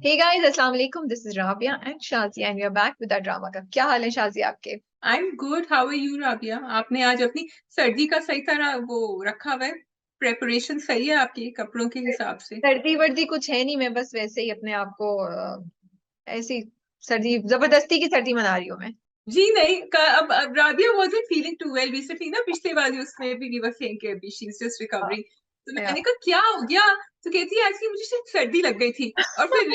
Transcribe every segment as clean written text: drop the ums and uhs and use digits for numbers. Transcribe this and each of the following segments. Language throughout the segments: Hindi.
Hey guys, अस्सलाम वालेकुम. This is Rabia and Shazia and we are back with our drama का. क्या हाल है शाजिया आपके? I am good. How are you Rabia? आपने आज अपनी सर्दी का सही तरह वो रखा हुआ है? प्रेपरेशन सही है आपकी कपड़ों के हिसाब से? सर्दी वर्दी कुछ है नहीं, मैं बस वैसे ही अपने आप को ऐसी सर्दी जबरदस्ती की सर्दी मना रही हूँ मैं. जी नहीं. अब Rabia wasn't feeling too well recently ना. पिछले वाली उसमें भी वी वर सेइंग कि अभी शी इज जस्ट रिकवरिंग. तो या मैंने कहा क्या हो गया? तो कहती है एक्चुअली मुझे शायद सर्दी लग गई थी. और फिर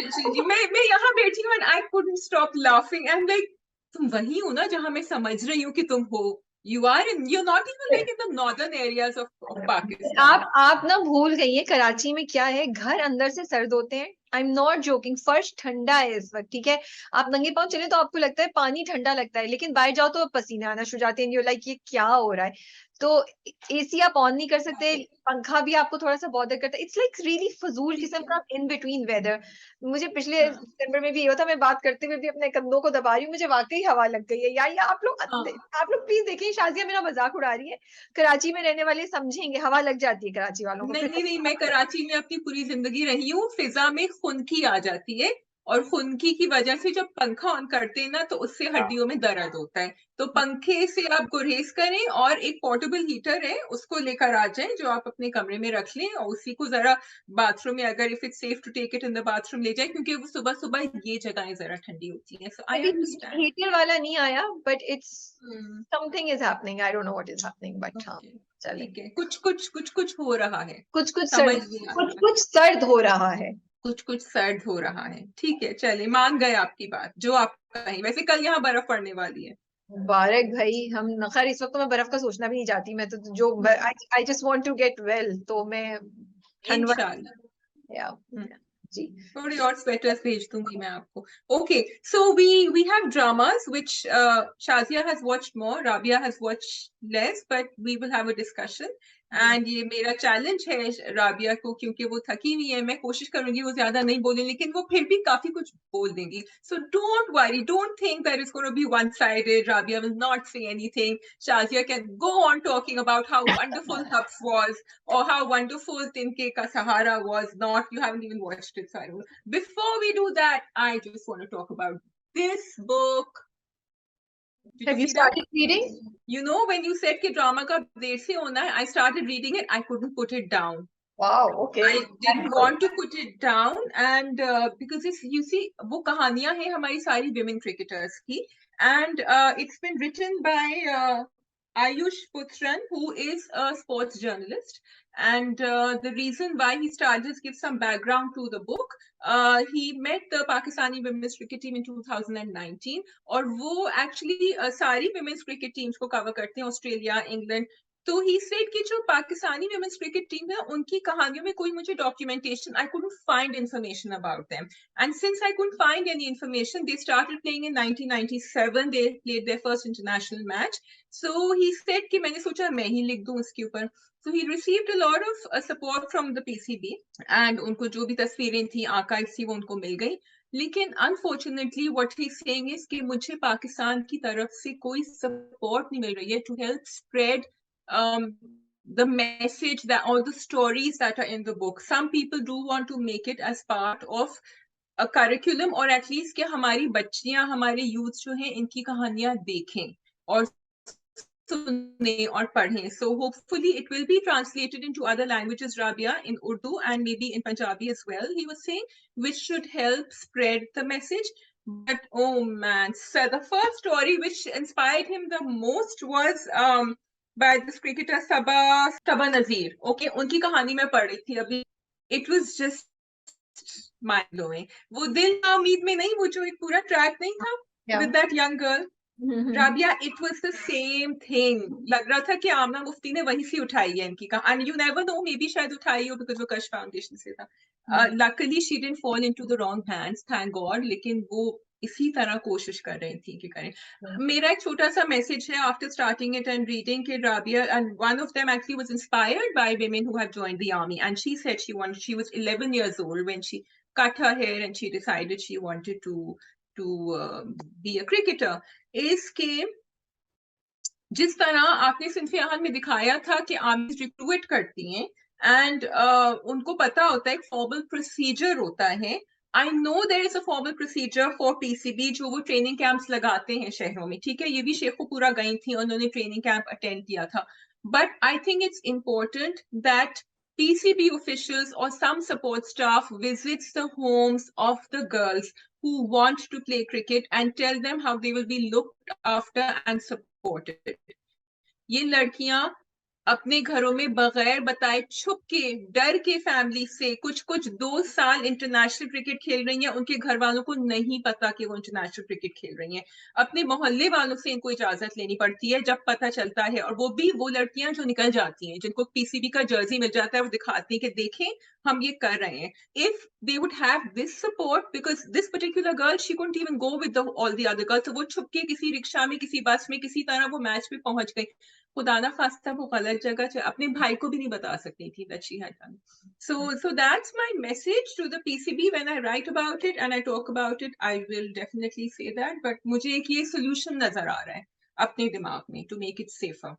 मैं यहाँ बैठी हूँ and I couldn't stop laughing and like तुम वही हो ना जहाँ मैं समझ रही हूँ कि तुम हो. you're not even like in the northern areas of Pakistan. आप ना भूल गई है कराची में क्या है. घर अंदर से सर्द होते हैं. आई एम नॉट जोकिंग. फर्श ठंडा है इस वक्त, ठीक है. आप नंगे पाँव चले तो आपको लगता है पानी ठंडा लगता है, लेकिन बाहर जाओ तो पसीने आना शुरू हो जाते हैं. लाइक ये क्या हो रहा है. तो एसी आप ऑन नहीं कर सकते. पंखा भी आपको थोड़ा सा बॉदर करता है. इट्स लाइक रियली फजूल किस्म का इन बिटवीन वेदर. मुझे पिछले हाँ. दिसंबर में भी ये होता. मैं बात करते हुए भी अपने कंधों को दबा रही हूँ. मुझे वाकई हवा लग गई है यार. ये हाँ. आप लोग प्लीज देखिए. शाजिया मेरा मजाक उड़ा रही है. कराची में रहने वाले समझेंगे. हवा लग जाती है कराची वालों को फिर. नहीं नहीं, मैं कराची में अपनी पूरी जिंदगी रही हूँ. फिजा में खुनकी आ जाती है और खुनकी की वजह से जब पंखा ऑन करते हैं ना तो उससे हड्डियों में दर्द होता है. तो पंखे से आप गुरेज करें और एक पोर्टेबल हीटर है उसको लेकर आ जाएं जो आप अपने कमरे में रख लें और उसी को जरा बाथरूम में अगर if it's safe to take it in the bathroom ले जाए क्योंकि वो सुबह सुबह ये जगहें जरा ठंडी होती हैं. सो आई अभी अंडरस्टैंड. हीटर वाला नहीं आया, but it's something is happening. I don't know what is happening, but हाँ. ओके. चले. ठीक है. कुछ हो रहा है. कुछ कुछ समझ सर्द. नहीं आ कुछ रहा. कुछ सर्द हो रहा है. कुछ सर्द हो रहा है. ठीक है. चलिए मान गए आपकी बात जो आप कही. वैसे कल यहाँ बर्फ पड़ने वाली है. मुबारक भाई. हम खैर इस वक्त तो मैं बर्फ का सोचना भी नहीं चाहती. मैं तो जो I just want to get well. तो मैं ठंड इंशाल्लाह. या जी. थोड़ी और स्वेटर्स भेज दूंगी मैं आपको. Okay. So we have dramas which Shazia has watched more, Rabia has watched less, but we will have a discussion. And ये मेरा चैलेंज है राबिया को क्योंकि वो थकी हुई है. मैं कोशिश करूंगी वो ज्यादा नहीं बोले लेकिन वो फिर भी काफी कुछ बोल देंगी. So don't worry, don't think that it's gonna be one sided. Rabia will not say anything. Shazia can go on talking about how wonderful Hubs was or how wonderful Tinke Ka Sahara was. Not, you haven't even watched it, so I don't know. Before we do that, I just want to talk about this book. Did Have you you see that? started reading? You know, when you said कि drama का देर से होना है, I started reading it. I couldn't put it down. Wow, okay. I didn't want to put it down, and because it's, you see, वो कहानियां हैं हमारी सारी women cricketers की, and it's been written by Ayush Putran, who is a sports journalist. And the reason why he started, just give some background to the book. He met the Pakistani women's cricket team in 2019, और वो actually सारी women's cricket teams को cover करते हैं, ऑस्ट्रेलिया, इंग्लैंड. तो ही सेड कि जो पाकिस्तानी वुमेन्स क्रिकेट टीम है उनकी कहानियों में कोई मुझे documentation, I couldn't find information about them. And since I couldn't find any information, they started playing in 1997. They played their first international match. So he said कि मैंने सोचा मैं ही लिख दूं इसके ऊपर. So he received a lot of support from the PCB, and उनको जो भी तस्वीरें थी आर्काइव्स थी वो उनको मिल गई. लेकिन unfortunately what he saying is कि मुझे पाकिस्तान की तरफ से कोई सपोर्ट नहीं मिल रही है to help spread the message that all the stories that are in the book. Some people do want to make it as part of a curriculum, or at least कि हमारी बच्चियां, हमारे youth जो हैं इनकी कहानियां देखें और सुने और पढ़ें. So hopefully it will be translated into other languages, Rabia, in Urdu and maybe in Punjabi as well, he was saying, which should help spread the message. But oh man, so the first story which inspired him the most was by this cricketer Sabah Nazir. Okay, उनकी कहानी मैं पढ़ रही थी अभी. It was just mind blowing. वो दिल ना उम्मीद में नहीं, वो जो एक पूरा ट्रैक नहीं था with that young girl. Rabia, it was the same thing. लग रहा था कि आमना मुफ्ती ने वहीं से उठाई है इनकी कहा. And you never know, may be शायद उठाई हो बिकॉज वो कश फाउंडेशन से था. Luckily she didn't fall into the wrong hands, thank God. लेकिन वो इसी तरह कोशिश कर रही थी कि करें. मेरा एक छोटा सा मैसेज है after starting it and reading कि Rabia, and one of them actually was inspired by women who have joined the army, and she said she was 11 years old when she cut her hair and she decided she wanted to be a cricketer. इसके जिस तरह आपने सिंफे अहल में दिखाया था कि आर्मी रिक्रूट करती हैं एंड उनको पता होता है एक फॉर्मल प्रोसीजर होता है I know there is a formal procedure for PCB जो वो ट्रेनिंग कैंप्स लगाते हैं शहरों में, ठीक है, ये भी शेखुपुरा गई थी, उन्होंने ट्रेनिंग कैंप अटेंड किया था. But I think it's important that PCB officials or some support staff visits the homes of the girls who want to play cricket and tell them how they will be looked after and supported. ये लड़कियां अपने घरों में बगैर बताए छुप के डर के फैमिली से कुछ 2 साल इंटरनेशनल क्रिकेट खेल रही हैं, उनके घर वालों को नहीं पता कि वो इंटरनेशनल क्रिकेट खेल रही हैं. अपने मोहल्ले वालों से इनको इजाजत लेनी पड़ती है जब पता चलता है, और वो भी वो लड़कियां जो निकल जाती हैं, जिनको पीसीबी का जर्सी मिल जाता है, वो दिखाती हैं कि देखें हम ये कर रहे हैं. If they would have this support, because this particular girl, she couldn't even go with all the other girls, तो वो छुप के किसी रिक्शा में, किसी बस में, किसी तरह वो मैच में पहुंच गई. खुदा ना खास्ता वो गलत जगह अपने भाई को भी नहीं बता सकती थी that she had done. So that's my message to the PCB when I write about it and I talk about it. I will definitely say that, but मुझे एक ये solution नजर आ रहा है अपने दिमाग में to make it safer.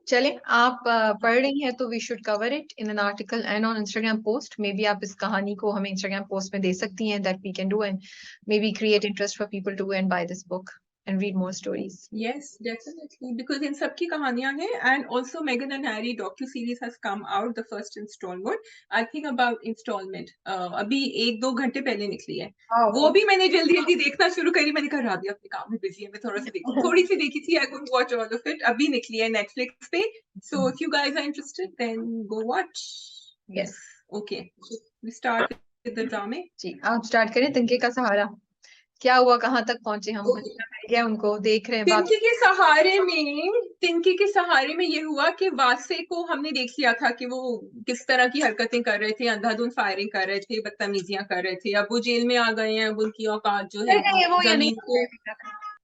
चले, आप पढ़ रही हैं तो we should cover it in an article and on Instagram post. Maybe आप इस कहानी को हमें इंस्टाग्राम पोस्ट में दे सकती हैं, that we can do and maybe create interest for people to go and buy this book and read more stories. Yes, definitely, because in सबकी कहानियां हैं, and also Meghan and Harry docu series has come out, the first installment. I think about installment अभी 1-2 घंटे पहले निकली है. वो भी मैंने जल्दी जल्दी देखना शुरू करी. मैंने कहा राबी अपने काम में बिजी है, मैं थोड़ा सा देखूं. थोड़ी सी देखी थी, I couldn't watch all of it. अभी निकली है Netflix पे. So if you guys are interested, then go watch. Yes. Okay. So we start with the drama. जी, आप स्टार्ट करें. तिनके का सहारा क्या हुआ, कहाँ तक पहुंचे हम? क्या उनको देख रहे हैं? तिनके के सहारे में ये हुआ कि वासे को हमने देख लिया था कि वो किस तरह की हरकतें कर रहे थे, अंधाधुंध फायरिंग कर रहे थे, बदतमीजियां कर रहे थे. अब वो जेल में आ गए हैं, अब उनकी औकात जो है जमीन को.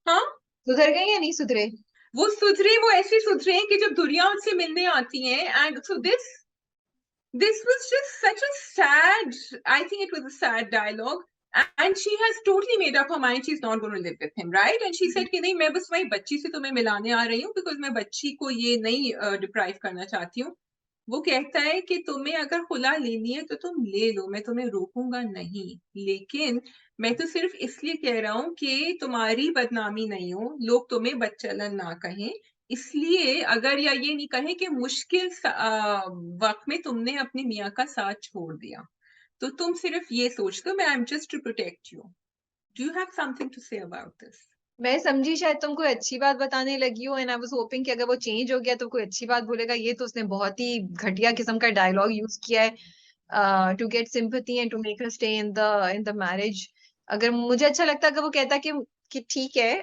हाँ, सुधर गए या नहीं सुधरे? वो सुधरे, वो ऐसे सुधरे कि जब दुनिया उनसे मिलने आती है. And so this was just such a sad, I think it was a sad dialogue. And she has totally made up her mind she's not going to live with him, right? And she said कि नहीं, मैं बस वही बच्ची से तुम्हें मिलाने आ रही हूँ because मैं बच्ची को ये नहीं डिप्राइव करना चाहती हूँ. वो कहता है कि तुम्हें अगर खुला लेनी है तो तुम ले लो, मैं तुम्हें रोकूंगा नहीं, लेकिन मैं तो सिर्फ इसलिए कह रहा हूँ कि तुम्हारी बदनामी नहीं हो, लोग तुम्हें बदचलन ना कहें, इसलिए अगर या ये नहीं कहें कि मुश्किल वक्त में तुमने अपने मियाँ का साथ छोड़ दिया, तो तुम सिर्फ ये सोच दो मैं I am just to protect you. Do you have something to say about this? मैं समझी शायद तुम कोई अच्छी बात बताने लगी हो, एंड आई वाज होपिंग कि अगर वो चेंज हो गया तो कोई अच्छी बात बोलेगा. ये तो उसने बहुत ही घटिया किस्म का डायलॉग यूज किया है to get sympathy and to make her stay in the marriage. अगर मुझे अच्छा लगता अगर वो कहता कि ठीक है.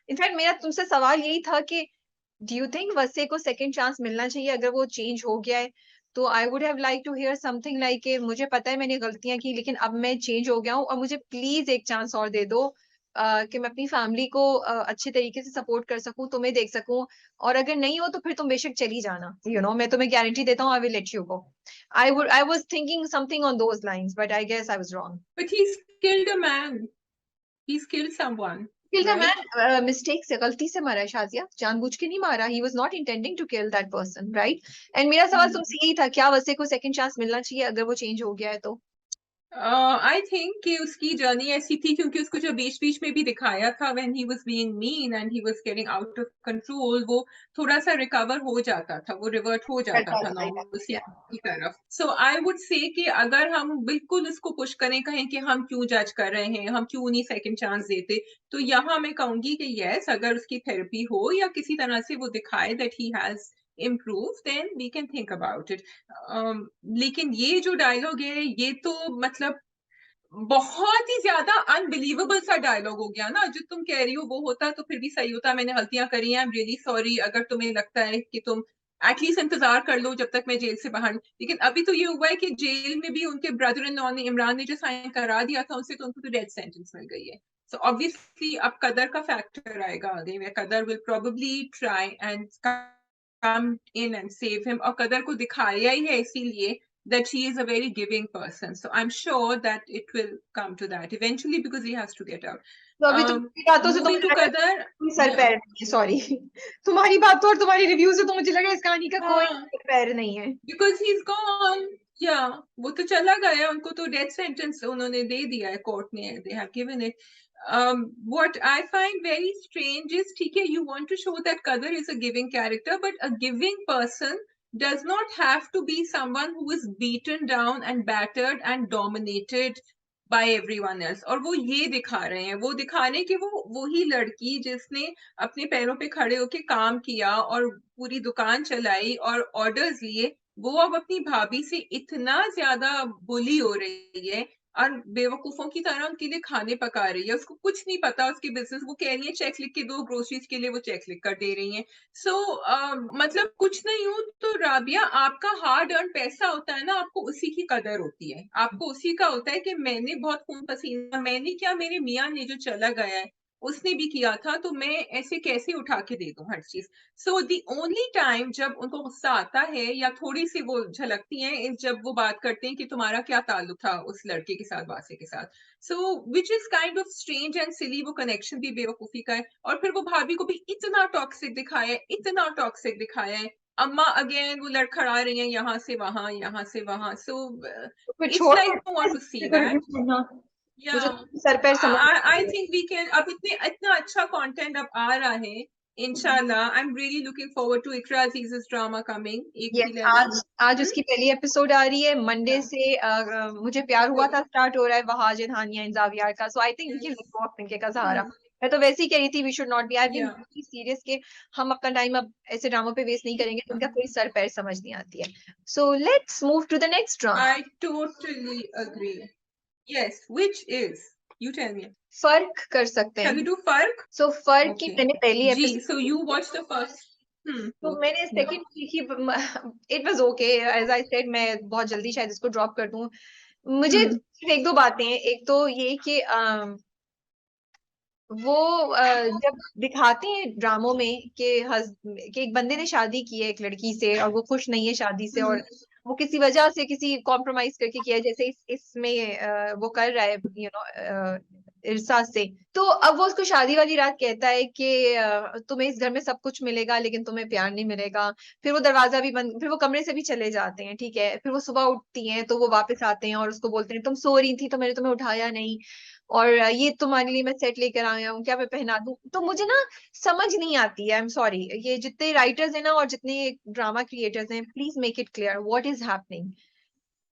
इनफैक्ट मेरा तुमसे सवाल यही था कि डू यू थिंक वसे को सेकंड चांस मिलना चाहिए अगर वो चेंज हो गया है? तो I would have like to hear something like मुझे पता है मैंने गलतियां की, लेकिन अब मैं चेंज हो गया हूँ और मुझे प्लीज एक चांस और दे दो कि मैं अपनी फैमिली को अच्छे तरीके से सपोर्ट कर सकूं, तुम्हें देख सकूं, और अगर नहीं हो तो फिर तुम बेशक चली जाना. मैं तुम्हें गारंटी देता हूँ I will let you go. I was thinking something on those lines, but I guess I was wrong. But he killed a man, he killed someone. Kill the man, mistake से, गलती से मारा है शाजिया, जानबूझ के नहीं मारा. He was not intending to kill that person, right? And मेरा सवाल तुमसे यही था, क्या वसे को सेकंड चांस मिलना चाहिए अगर वो चेंज हो गया है तो? आई थिंक कि उसकी जर्नी ऐसी थी क्योंकि उसको जो बीच बीच में भी दिखाया था when he was being mean and he was getting out of control, वो थोड़ा सा रिकवर हो जाता था, वो रिवर्ट हो जाता था नॉर्मल की तरफ. सो आई वुड से कि अगर हम बिल्कुल उसको पुश करें, कहें कि हम क्यों जज कर रहे हैं, हम क्यों नहीं सेकंड चांस देते, तो यहाँ मैं कहूंगी कि यस, अगर उसकी थेरेपी हो या किसी तरह से वो दिखाए that he has improve, then we can think about it. लेकिन ये जो डायलॉग है ये तो मतलब बहुत ही ज्यादा अनबिलीवेबल सा डायलॉग हो गया ना. जो तुम कह रही हो वो होता तो फिर भी सही होता, मैंने गलतियां करी हैं, आई एम रियली सॉरी. अगर तुम्हें लगता है कि तुम एटलीस्ट इंतजार कर लो जब तक मैं जेल से बाहर, लेकिन अभी तो ये हुआ है कि जेल में भी उनके ब्रदर इन लॉ ने, इमरान ने जो साइन करा दिया था उनसे, तो उनको तो डेथ सेंटेंस मिल गई है. सो ऑब्वियसली अब कदर का फैक्टर आएगा आगे में. कदर will probably try and come in and save him. और कदर को दिखाया ही है इसीलिए that she is a very giving person. So I'm sure that it will come to that eventually because he has to get out. तो अभी तुम्हारी बातों से moving to कदर, सर पैर नहीं है. सॉरी, तुम्हारी बातों और तुम्हारी रिव्यू से तो मुझे लगा इस कहानी का कोई सर पैर नहीं है. because he's gone. या वो तो चला गया, उनको तो डेथ सेंटेंस उन्होंने दे दिया है, कोर्ट ने, they have given it. What I find very strange is, ठीक है, you want to show that Qadar is a giving character, but a giving person does not have to be someone who is beaten down and battered and dominated by everyone else. और वो ये दिखा रहे हैं, वो दिखा रहे हैं कि वो वही लड़की जिसने अपने पैरों पे खड़े होके काम किया और पूरी दुकान चलाई और ऑर्डर्स लिए, वो अब अपनी भाभी से इतना ज्यादा बुली हो रही है और बेवकूफों की तरह उनके लिए खाने पका रही है. उसको कुछ नहीं पता उसके बिजनेस, वो कह रही है चेक लिख के दो ग्रोसरीज के लिए, वो चेक लिख कर दे रही है. सो मतलब कुछ नहीं हूं तो राबिया, आपका हार्ड अर्न पैसा होता है ना, आपको उसी की कदर होती है, आपको उसी का होता है कि मैंने बहुत खून पसीना, मैंने क्या, मेरे मियाँ ने जो चला गया है उसने भी किया था, तो मैं ऐसे कैसे उठा के दे दूं हर चीज. सो दी ओनली टाइम जब उनको गुस्सा आता है या थोड़ी सी वो झलकती हैं, इस जब वो बात करते हैं कि तुम्हारा क्या ताल्लुक था उस लड़के के साथ, वासे के साथ. So which is kind of strange and silly, वो कनेक्शन भी बेवकूफी का है. और फिर वो भाभी को भी इतना टॉक्सिक दिखाया है, इतना टॉक्सिक दिखाया है. अम्मा अगेन वो लड़खड़ा रही हैं यहाँ से वहां, यहाँ से वहां. सो तो फिर इट्स छोड़ लाइक दो आई वांट टू सी इसको रिव्यू दैट. करना, या मुझे तो सर पैर समझ I think we can, अब इतना अच्छा कंटेंट अब आ रहा है, इंशाल्लाह. I am really looking forward to Iqra Aziz's drama coming yes 811. आज उसकी पहली एपिसोड आ रही है मंडे Yeah. से. मुझे प्यार हुआ था स्टार्ट हो रहा है वहाजिन हानिया इंजावियार का. So I think we can Yes. Look पिंके का सहारा. Hmm. मैं तो वैसे ही कह रही थी we should not be, I been Yeah. Serious के हम अपना टाइम अब ऐसे ड्रामों पे वेस्ट नहीं करेंगे तो उनका कोई सर पैर समझ नहीं आती है. So let's move to the next drama. I totally agree. Yes, which is, you tell me. फर्क कर सकते Shall हैं. we do Fark? सो फर्क की Okay. मैंने पहली Gee, episode, so you watched the first. तो मैंने Yeah. सेकंड देखी. It was okay as I said. मैं बहुत जल्दी शायद इसको ड्रॉप कर दूं. मुझे Hmm. एक दो बातें हैं. एक तो ये कि वो जब दिखाते हैं ड्रामों में कि एक बंदे ने शादी की है एक लड़की से और वो खुश नहीं है शादी से, और वो किसी वजह से किसी कॉम्प्रोमाइज करके किया है, जैसे इसमें वो कर रहा है इरसा से. तो अब वो उसको शादी वाली रात कहता है कि तुम्हें इस घर में सब कुछ मिलेगा लेकिन तुम्हें प्यार नहीं मिलेगा. फिर वो दरवाजा भी बंद, फिर वो कमरे से भी चले जाते हैं, ठीक है. फिर वो सुबह उठती हैं तो वो वापस आते हैं और उसको बोलते हैं तुम सो रही थी तो मैंने तुम्हें उठाया नहीं, और ये तुम्हारे लिए मैं सेट लेकर आया हूँ, क्या मैं पहना दूं. तो मुझे ना समझ नहीं आती है. आई एम सॉरी, ये जितने राइटर्स हैं ना और जितने ड्रामा क्रिएटर्स हैं, please make it clear what is happening.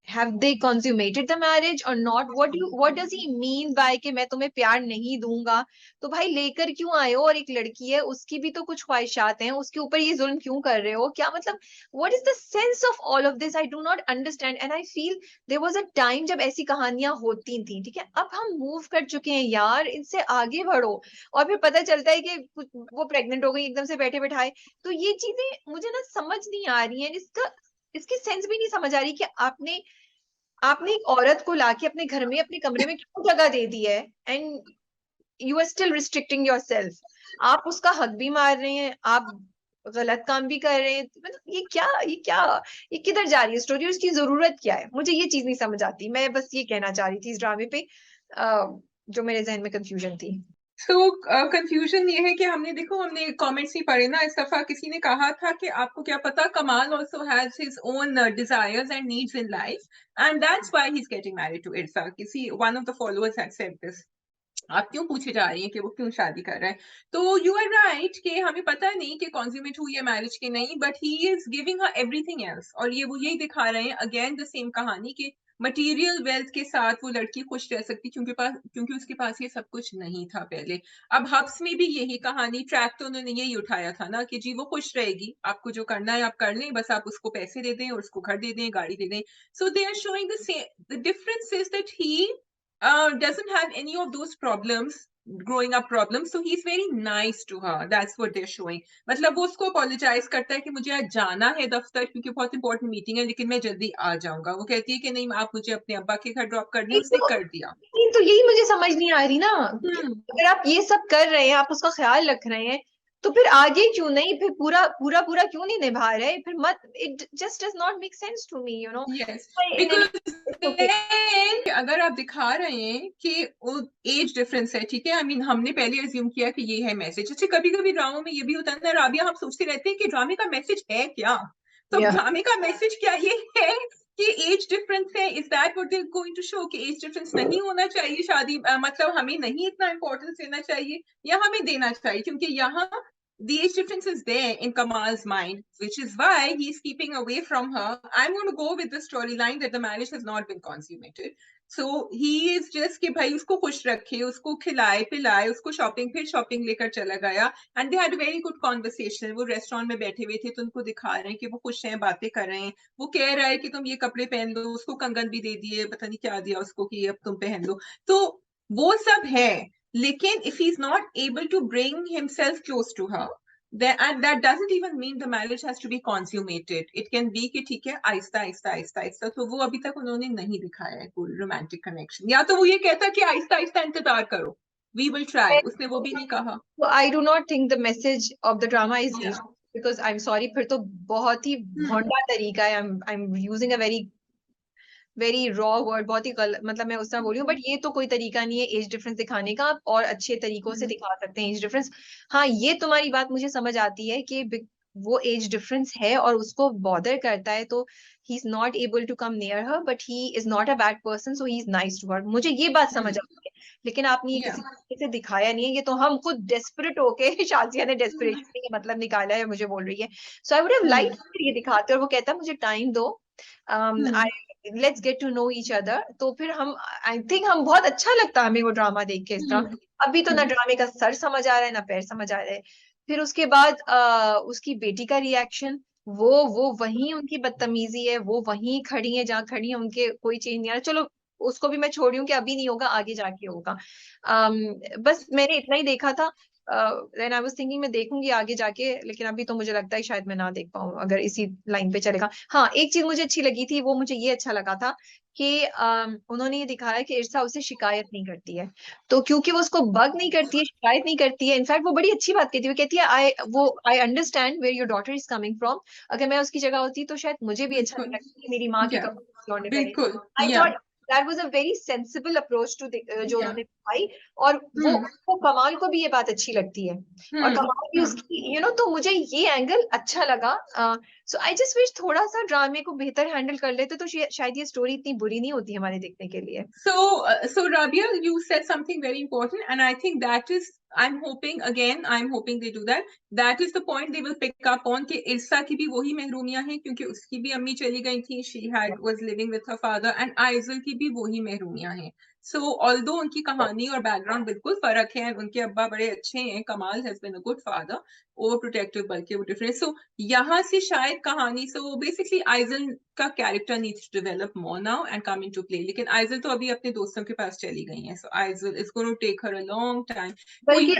have they consummated the marriage or not? What does he mean by कि मैं तुम्हें प्यार नहीं दूंगा. तो भाई लेकर क्यों आए हो, और एक लड़की है उसकी भी तो कुछ ख्वाहिशात हैं, उसके ऊपर ये जुल्म क्यों कर रहे हो, क्या मतलब. what is the sense of all of this? I do not understand and I feel there was a time जब ऐसी कहानियां होती थी, ठीक है. अब हम मूव कर चुके हैं यार, इनसे आगे बढ़ो. और फिर पता चलता है कि वो प्रेग्नेंट हो गई एकदम से बैठे बैठाए. तो ये चीजें मुझे ना समझ नहीं आ रही हैं. इसकी सेंस भी नहीं समझ आ रही कि आपने आपने एक औरत को लाके अपने घर में अपने कमरे में क्यों जगह दे दी है, and you are still restricting yourself. आप उसका हक भी मार रहे हैं, आप गलत काम भी कर रहे हैं. मतलब ये किधर जा रही है स्टोरी, और इसकी जरूरत क्या है. मुझे ये चीज नहीं समझ आती. मैं बस ये कहना चाह रही थी इस ड्रामे पे, जो मेरे जहन में कंफ्यूजन थी. सो कंफ्यूजन ये है कि हमने कमेंट्स नहीं पढ़े ना इस दफा. किसी ने कहा था कि आपको क्या पता, कमाल also has his own desires and needs in life, and that's why he's getting married to Irsa. किसी one of the followers had said this. आप क्यों पूछे जा रही हैं कि वो क्यों शादी कर रहा है. तो यू आर राइट कि हमें पता नहीं कि कॉन्ज्यूमेट हुई है मैरिज की नहीं, but he is giving her everything else. और ये वो यही दिखा रहे हैं अगेन द सेम कहानी कि मटेरियल वेल्थ के साथ वो लड़की खुश रह सकती क्योंकि उसके पास ये सब कुछ नहीं था पहले. अब हब्स में भी यही कहानी, ट्रैक तो उन्होंने यही उठाया था ना कि जी वो खुश रहेगी, आपको जो करना है आप कर लें, बस आप उसको पैसे दे दें और उसको घर दे दें, गाड़ी दे दें. So they are showing the difference is that he doesn't have any of those growing up problems, so he's very nice to her. That's what they're showing. मतलब वो उसको apologize करता है कि मुझे आज जाना है दफ्तर क्योंकि बहुत इंपॉर्टेंट मीटिंग है, लेकिन मैं जल्दी आ जाऊंगा. वो कहती है कि नहीं, आप मुझे अपने अब्बा के घर ड्रॉप कर दें. उसने कर दिया. तो यही मुझे समझ नहीं आ रही ना. हम्म. अगर आप ये सब कर रहे हैं, आप उसका ख्याल रख रहे हैं, तो फिर आगे क्यों नहीं, फिर पूरा पूरा पूरा क्यों नहीं निभा रहे, फिर मत. It just does not make sense to me, you know. Yes, because then अगर आप दिखा रहे हैं कि एज डिफरेंस है, ठीक है, आई मीन हमने पहले अज्यूम किया कि ये है मैसेज. अच्छा, कभी कभी ड्रामों में ये भी होता है ना राबिया, हम सोचते रहते हैं कि ड्रामे का मैसेज है क्या. तो ड्रामे का मैसेज क्या ये है कि एज डिफरेंस है, is that what they are going to show कि एज डिफरेंस नहीं होना चाहिए शादी, मतलब हमें नहीं इतना इंपॉर्टेंस देना चाहिए या हमें देना चाहिए, क्योंकि यहाँ the age difference is there in Kamal's mind, which is why he's keeping away from her. I'm going to go with the storyline that the marriage has not been consummated. So he is just कि भाई उसको खुश रखे, उसको खिलाए पिलाए, उसको शॉपिंग, फिर शॉपिंग लेकर चला गया, and they had a very good conversation. वो रेस्टोरेंट में बैठे हुए थे तो उनको दिखा रहे हैं कि वो खुश हैं, बातें कर रहे हैं, वो कह रहा है कि तुम ये कपड़े पहन लो, उसको कंगन भी दे दिए, पता नहीं क्या दिया उसको कि अब तुम पहन लो, तो वो सब है, लेकिन if he's not able to bring himself close to her, and that doesn't even mean the marriage has to be consummated. It can be कि ठीक है आहिस्ता आहिस्ता आहिस्ता आहिस्ता, तो वो अभी तक उन्होंने नहीं दिखाया है कोई रोमांटिक कनेक्शन, या तो वो ये कहता कि आहिस्ता आहिस्ता इंतजार करो, we will try, उसने वो भी नहीं कहा. So I do not think the message of the drama is Yeah. because I'm sorry, फिर तो बहुत ही भोंडा तरीका है. I'm using a very raw word, बहुत ही मतलब मैं उस तरह बोली हूँ, बट ये तो कोई तरीका नहीं है एज डिफरेंस दिखाने का. आप और अच्छे तरीकों से दिखा सकते हैं एज डिफरेंस. हाँ, ये तुम्हारी बात मुझे समझ आती है कि वो एज डिफरेंस है और उसको बॉदर करता है, तो he is not able to come near her, but he is not a bad person, so he is nice to her. मुझे ये बात समझ आती है, लेकिन आपने ये किसी तरीके से दिखाया नहीं है. ये तो हम खुद डेस्परेट होके शाजिया ने डेस्परेशन से ये मतलब निकाला है, मुझे बोल रही है. So I would have like ये दिखाते, और वो कहता है मुझे टाइम दो, let's get to know each other. तो फिर हम, आई थिंक हम बहुत अच्छा लगता है हमें वो ड्रामा देख के इस तरह. अभी तो ना ड्रामे का सर समझ आ रहा है ना पैर समझ आ रहा है. फिर उसके बाद उसकी बेटी का रिएक्शन, वो वहीं उनकी बदतमीजी है, वो वहीं खड़ी है जहाँ खड़ी है, उनके कोई चेंज नहीं आ रहा. चलो उसको भी मैं छोड़ रही हूँ कि अभी नहीं होगा, आगे जाके होगा. बस मैंने इतना ही देखा था. देन आई वाज थिंकिंग मैं देखूंगी आगे जाके, लेकिन अभी तो मुझे लगता है शायद मैं ना देख पाऊँ अगर इसी लाइन पे चलेगा. हाँ, एक चीज मुझे अच्छी लगी थी, वो मुझे ये अच्छा लगा था कि उन्होंने ये दिखाया कि इर्सा उससे शिकायत नहीं करती है. तो क्योंकि वो उसको बग नहीं करती है, शिकायत नहीं करती है, इनफैक्ट वो बड़ी अच्छी बात कहती है. वो कहती है I understand where your daughter is coming from. अगर मैं उसकी जगह होती तो शायद मुझे भी अच्छा नहीं लगता कि मेरी माँ के कपड़े लौटने पड़े. बिल्कुल. I thought that was a very sensible approach to जो उन्होंने दिखाई. और वो कमाल को भी ये बात अच्छी लगती है, और कमाल भी उसकी तो मुझे ये एंगल अच्छा लगा. सो आई जस्ट विश थोड़ा सा ड्रामे को बेहतर हैंडल कर लेते तो शायद ये स्टोरी इतनी बुरी नहीं होती हमारे देखने के लिए. So Rabia, you said something very important, and I think that is, I'm hoping they do that. That is the point they will pick up on कि इर्सा की भी वही महरूमियां हैं, क्योंकि उसकी भी अम्मी चली गई थी, she was living with her father, and Aizawl की भी वही महरूमियां हैं. So although उनकी कहानी और बैकग्राउंड बिल्कुल फर्क है, उनके अब्बा बड़े अच्छे हैं, कमाल has been a good father, over protective बल्कि वो डिफरेंट. सो यहाँ से शायद कहानी, सो बेसिकली आइजल का character needs to develop more now and come into play. लेकिन आइजल तो अभी अपने दोस्तों के पास चली गई हैं, so Aizal is going to take her a long time. बल्कि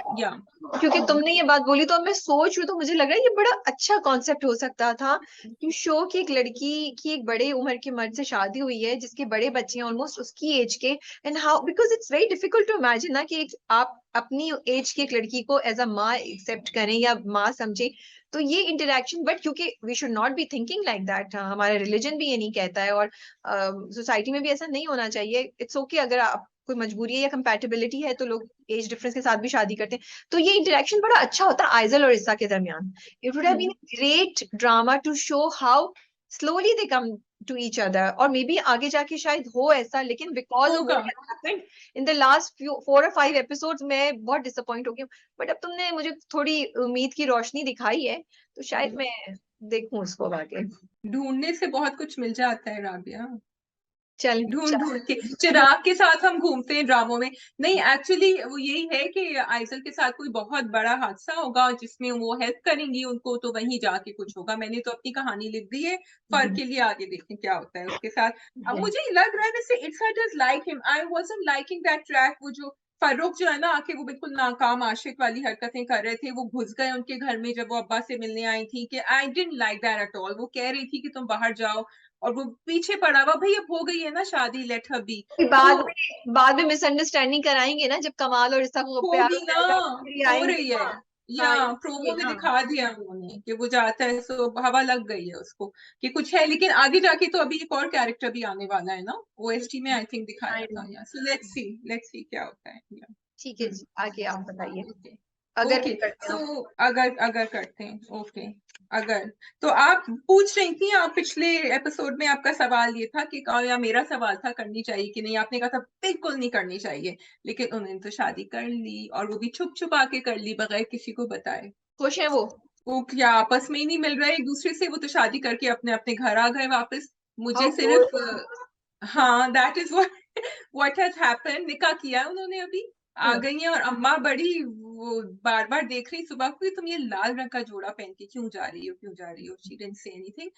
क्योंकि तुमने ये बात बोली तो अब मैं सोच रही हूँ, तो मुझे लग रहा है ये बड़ा अच्छा कॉन्सेप्ट हो सकता था कि शो की एक लड़की की एक बड़े उम्र के मर्द से शादी हुई है जिसके बड़े बच्चे हैं ऑलमोस्ट उसकी एज के, and how, because it's very difficult to imagine ना कि आप अपनी एज की एक लड़की को एज अ माँ एक्सेप्ट करें या माँ समझे. तो ये इंटरेक्शन, बट क्योंकि we should not be thinking like that, हमारा रिलीजन भी ये नहीं कहता है, और सोसाइटी में भी ऐसा नहीं होना चाहिए. इट्स ओके अगर आप कोई मजबूरी है या कंपैटिबिलिटी है तो लोग एज डिफरेंस के साथ भी शादी करते हैं. तो ये इंटरेक्शन बड़ा अच्छा होता है आइजल और इस्सा के दरमियान. It would have been great drama to show how slowly they come to each other, और मे बी आगे जाके शायद हो ऐसा, लेकिन because of what happened in the last 4 or 5 episodes मैं बहुत डिसअपॉइंट हो गई हूँ. बट अब तुमने मुझे थोड़ी उम्मीद की रोशनी दिखाई है, तो शायद मैं देखूं उसको आगे. ढूंढने से बहुत कुछ मिल जाता है राबिया, चल ढूंढ के. चिराग के साथ हम घूमते हैं ड्रामों में. नहीं, एक्चुअली वो यही है कि आइजल के साथ कोई बहुत बड़ा हादसा होगा जिसमें वो हेल्प करेंगी उनको, तो वहीं जाके कुछ होगा. मैंने तो अपनी कहानी लिख दी है, फर्क के लिए आगे देखते क्या होता है उसके साथ. अब मुझे लग रहा है वैसे it's does like him, I wasn't liking that track. वो जो फर्रुख जो है ना, आके वो बिल्कुल नाकाम आशिक वाली हरकतें कर रहे थे, वो घुस गए उनके घर में जब वो अब्बा से मिलने आई थी, कि I didn't like that at all. वो कह रही थी कि तुम बाहर जाओ, और वो पीछे पड़ा हुआ, भाई अब हो गई है ना शादी, लेट हर बी. बाद में मिसअंडरस्टैंडिंग कराएंगे ना जब कमाल और इस्सा को प्यार होगी हो ना, जाएगा, हो रही है. या हाँ प्रोमो में हाँ. दिखा दिया उन्होंने कि वो जाता है, सो हवा लग गई है उसको कि कुछ है. लेकिन आगे जाके तो अभी एक और कैरेक्टर भी आने वाला है ना, ओएसटी में आई थिंक दिखाया था. या सो लेट्स सी क्या होता है. ठीक है जी, आगे आप बताइए. अगर ओके, करते सो हो। अगर अगर करते हैं, ओके, अगर, तो आप पूछ रही थी, आप पिछले एपिसोड में आपका सवाल ये था कि या मेरा सवाल था करनी चाहिए कि नहीं, आपने कहा था बिल्कुल नहीं करनी चाहिए, लेकिन उन्होंने तो शादी कर ली, और वो भी छुप छुपा के कर ली बगैर किसी को बताए। खुश है वो? वो क्या आपस में ही नहीं मिल रहा है एक दूसरे से? वो तो शादी करके अपने अपने घर आ गए वापस। मुझे हाउ सिर्फ गुड। हाँ, that is what has happened. निकाह किया उन्होंने अभी, आ गई हैं, और अम्मा बड़ी वो बार बार देख रही सुबह को कि तुम ये लाल रंग का जोड़ा पहन के क्यों जा रही हो, क्यों जा रही हो। She didn't say anything.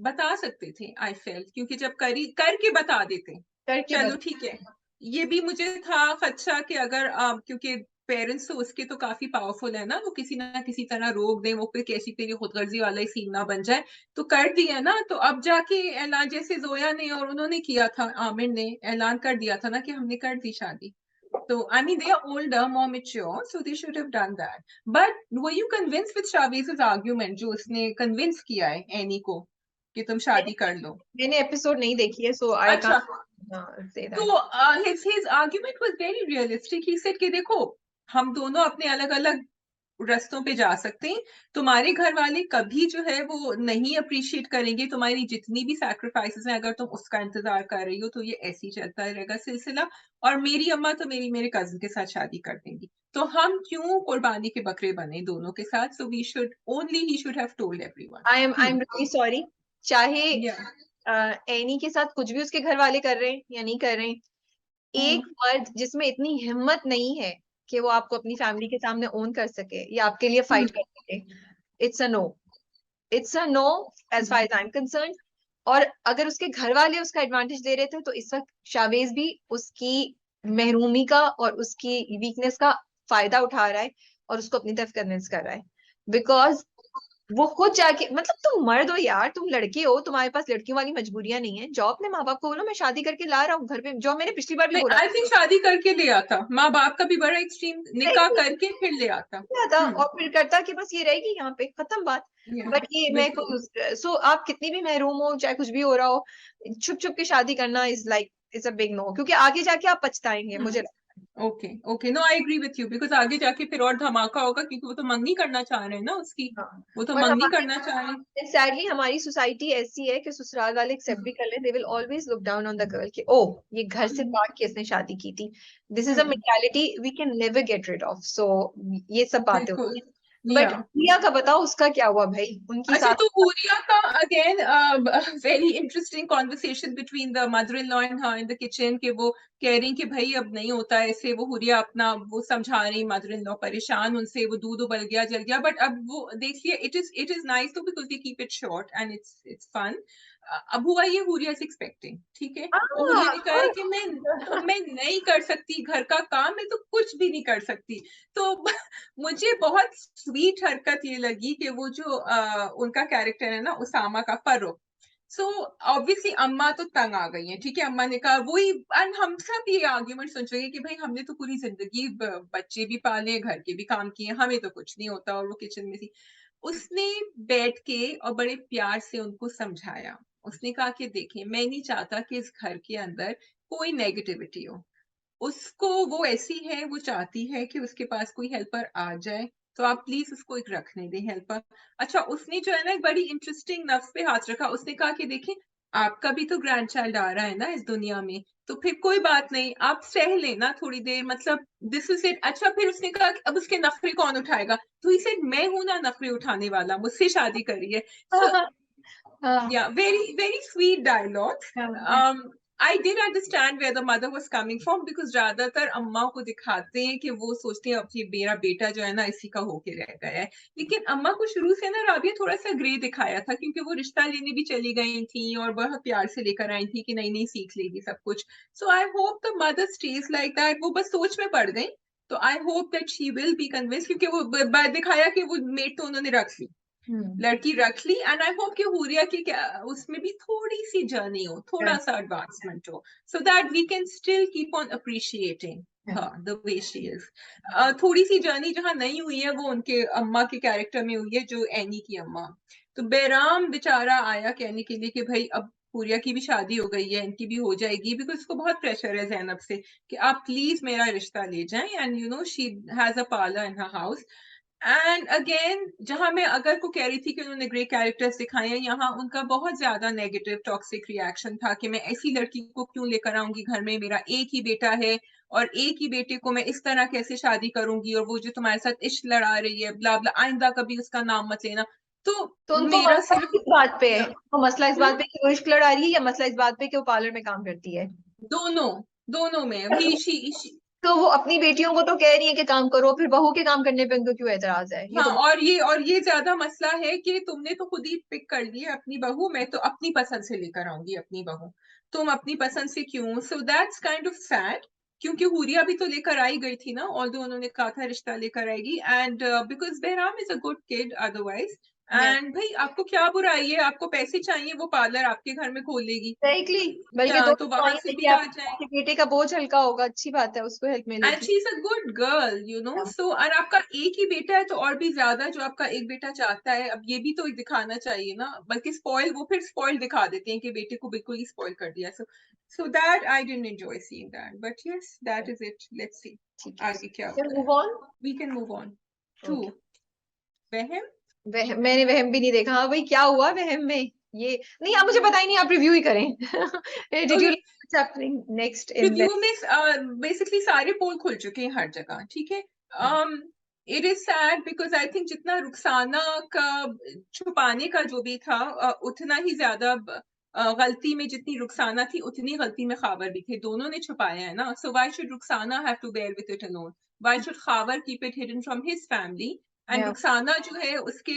बता सकते थे, आई फेल्ट, क्योंकि जब करके बता देते, करके चलो बता। ठीक है। ये भी मुझे था खदशा कि अगर क्योंकि पेरेंट्स तो उसके तो काफी पावरफुल है ना, वो किसी ना किसी तरह रोक दें, वो फिर कैसी तेरी खुदगर्जी वाला ही सीन ना बन जाए। तो कर दिया ना, तो अब जाके ऐलान, जैसे जोया ने और उन्होंने किया था, आमिर ने ऐलान कर दिया था ना कि हमने कर दी शादी। तो I mean they are older, more mature, so they should have done that. But were you convince with Shaveez argument, जो उसने कन्विंस किया है एनी को कि तुम शादी कर लो? मैंने एपिसोड नहीं देखी है, सो आई अच्छा, कांट से तो that. his argument was very realistic. He said कि देखो, हम दोनों अपने अलग अलग रास्तों पे जा सकते हैं। तुम्हारे घर वाले कभी जो है वो नहीं अप्रिशिएट करेंगे तुम्हारी जितनी भी सैक्रिफाइसेस हैं, अगर तुम उसका इंतजार कर रही हो तो ये ऐसे ही चलता रहेगा सिलसिला। और मेरी अम्मा तो मेरे कजिन के साथ शादी कर देंगी, तो हम क्यों कुर्बानी के बकरे बने दोनों के साथ? So we should only, he should have told everyone. I am really sorry. चाहे या एनी के साथ कुछ भी उसके घर वाले कर रहे हैं या नहीं कर रहे हैं, एक मर्द जिसमें इतनी हिम्मत नहीं है कि वो आपको अपनी फैमिली के सामने ओन कर सके या आपके लिए फाइट कर सके, it's a no. It's a no as far as I am concerned. और अगर उसके घर वाले उसका एडवांटेज ले रहे थे, तो इस वक्त शावेज भी उसकी महरूमी का और उसकी वीकनेस का फायदा उठा रहा है और उसको अपनी तरफ कन्विंस कर रहा है। बिकॉज वो खुद जाके, मतलब तुम मर्द हो यार, तुम लड़के हो, तुम्हारे पास लड़कियों वाली मजबूरियां नहीं है। जाओ अपने माँ बाप को बोलो मैं शादी करके ला रहा हूँ घर पे, जो मैंने पिछली बार भी नहीं, बोला आई थिंक शादी करके ले आता, माँ बाप का भी बड़ा एक्सट्रीम, निकाह था। करके फिर ले आता। था और फिर करता कि बस ये रहेगी यहाँ पे, खत्म बात। या बट ये मैं बिल्कुल। सो आप कितनी भी महरूम हो, चाहे कुछ भी हो रहा हो, छुप छुप के शादी करना is like is a big no, क्योंकि आगे जाके आप पछताएंगे मुझे लगता okay, okay, no, I agree with you, because आगे जाके फिर और धमाका होगा, क्योंकि वो तो मंगनी करना चाह रहे हैं ना उसकी। है। हाँ। वो तो और मंगनी हमारी करना चाह रहे हैं। सैडली हमारी सोसाइटी ऐसी है कि ससुराल वाले एक्सेप्ट भी कर ले, they will always look down on the girl कि ओ ये घर से भाग के इसने शादी की थी। This is a mentality we can never get rid of. So ये सब बातें बिल्कुल। होती हैं। या बट प्रिया का बताओ, उसका क्या हुआ भाई, उनकी अच्छा, साथ? तो हुरिया का again very interesting conversation between the mother in law and her in the kitchen, कि वो कह रही कि भाई अब नहीं होता ऐसे। वो हुरिया अपना वो समझा रही, मदर इन लॉ परेशान उनसे, वो दूध उबल गया जल गया। बट अब वो देखिए, it is nice too, because they keep it short and it's fun. अब हुआ ये, हुरिया इज एक्सपेक्टिंग, ठीक है, और हुरिया ने कहा है कि मैं नहीं कर सकती घर का काम, मैं तो कुछ भी नहीं कर सकती। तो मुझे बहुत स्वीट हरकत ये लगी कि वो जो उनका कैरेक्टर है ना, उसामा का, फरूक। सो ऑब्वियसली अम्मा तो तंग आ गई है, ठीक है, अम्मा ने कहा वही। एंड हम सब ये आर्ग्यूमेंट सुन रहे हैं कि भाई हमने तो पूरी जिंदगी बच्चे भी पाले, घर के भी काम किए, हमें तो कुछ नहीं होता, और वो किचन में थी। उसने बैठ के और बड़े प्यार से उनको समझाया। उसने कहा कि देखिए, मैं नहीं चाहता कि इस घर के अंदर कोई नेगेटिविटी हो। उसको, वो ऐसी है, वो चाहती है कि उसके पास कोई हेल्पर आ जाए, तो आप प्लीज उसको एक रखने दें हेल्पर। अच्छा, उसने जो है ना एक बड़ी इंटरेस्टिंग नफ्स पे हाथ रखा। उसने कहा कि देखिए, आपका भी तो ग्रैंड चाइल्ड आ रहा है ना इस दुनिया में, तो फिर कोई बात नहीं, आप सह लेना थोड़ी देर, मतलब दिस इज इट। अच्छा, फिर उसने कहा कि अब उसके नखरे कौन उठाएगा? तो ही सेड मैं हूं ना नखरे उठाने वाला, मुझसे शादी करी है। सो हाँ। yeah, very sweet dialogue. हाँ। um I did understand where the mother was coming from, because ज्यादातर अम्मा को दिखाते हैं कि वो सोचती है अब ये मेरा बेटा जो है ना इसी का होके रह गया है। लेकिन अम्मा को शुरू से ना राबिया थोड़ा सा ग्रे दिखाया था, क्योंकि वो रिश्ता लेने भी चली गई थी और बहुत प्यार से लेकर आई थी कि नहीं नहीं सीख लेगी सब कुछ। So I hope the mother stage like that. वो बस सोच में पड़ गई, तो I hope that she will be convince, क्योंकि वो दिखाया कि वो मेड तो उन्होंने रख ली, लड़की रख ली। एंड आई होप कि हुरिया की क्या उसमें भी थोड़ी सी जर्नी हो, थोड़ा सा एडवांसमेंट हो, so that we can still keep on appreciating her the way she is. थोड़ी सी जर्नी जहां नहीं हुई है वो उनके अम्मा के कैरेक्टर में हुई है, जो एनी की अम्मा। तो बैराम बेचारा आया कहने के लिए कि भाई अब हुरिया की भी शादी हो गई है, इनकी भी हो जाएगी, बिकॉज उसको बहुत प्रेशर है ज़ैनब से कि आप प्लीज मेरा रिश्ता ले जाएं, and you know she has a parlour in her house. And again जहां मैं अगर को कह रही थी कि उन्होंने ग्रेट कैरेक्टर्स दिखाए हैं, यहाँ उनका बहुत ज्यादा नेगेटिव टॉक्सिक रिएक्शन था कि मैं ऐसी लड़की को क्यों लेकर आऊंगी घर में, मेरा एक ही बेटा है और एक ही बेटे को मैं इस तरह कैसे शादी करूंगी, और वो जो तुम्हारे साथ इश्क लड़ा रही है ब्ला ब्ला, आइंदा कभी उसका नाम मत लेना। तो तो उनको मेरा मसला सिर्फ किस बात पे है? या, उनको मसला इस बात पे कि वो इश्क लड़ा रही है, या मसला इस बात पे कि वो पार्लर में काम करती है? दोनों दोनों में ही शी। तो वो अपनी बेटियों को तो कह रही है कि काम करो, फिर बहू के काम करने पे उनको क्यों एतराज है? ये हाँ, तो और ये ज्यादा मसला है कि तुमने तो खुद ही पिक कर ली है अपनी बहू, मैं तो अपनी पसंद से लेकर आऊंगी अपनी बहू, तुम अपनी पसंद से क्यों? So that's kind of sad, क्योंकि हुरिया भी तो लेकर आई गई थी ना, ऑल्दो उन्होंने कहा था रिश्ता लेकर आएगी, and because Bahram is a good kid otherwise. And भाई आपको क्या बुराई है, आपको पैसे चाहिए, वो पार्लर आपके घर में खोल लेगी, एग्जैक्टली, बल्कि क्या दो तो वहां से देखिए भी आ आप, जाए। आपके बेटे का बोझ हल्का होगा, अच्छी बात है, उसको हेल्प एंड मिलेगी। She is a good girl, you know. So और आपका एक ही बेटा है तो और भी ज्यादा जो आपका एक बेटा चाहता है, अब ये भी तो दिखाना चाहिए ना, बल्कि स्पॉइल, वो फिर स्पॉइल दिखा देते हैं कि बेटे को बिल्कुल ही स्पॉइल कर दिया। So that I didn't enjoy seeing that, but yes that is it, let's see ठीक है, आगे क्या फिर होता है। Move on. We can move on to okay. वहम। वह मैंने वहम भी नहीं देखा। हाँ भाई, क्या हुआ वहम में? ये नहीं, आप मुझे बताइए नहीं, आप रिव्यू ही करें। Did you okay, what's happening next in that? Review में बेसिकली सारे पोल खुल चुके हैं हर जगह, ठीक है। It is sad because I think जितना रुखसाना का छुपाने का जो भी था, उतना ही ज्यादा गलती में जितनी रुखसाना थी उतनी गलती में खावर भी थे, दोनों ने छुपाया है ना। So why should Rukhsana have to bear with it alone? Why should Khawar keep it hidden from his family? And Rukhsana जो है उसके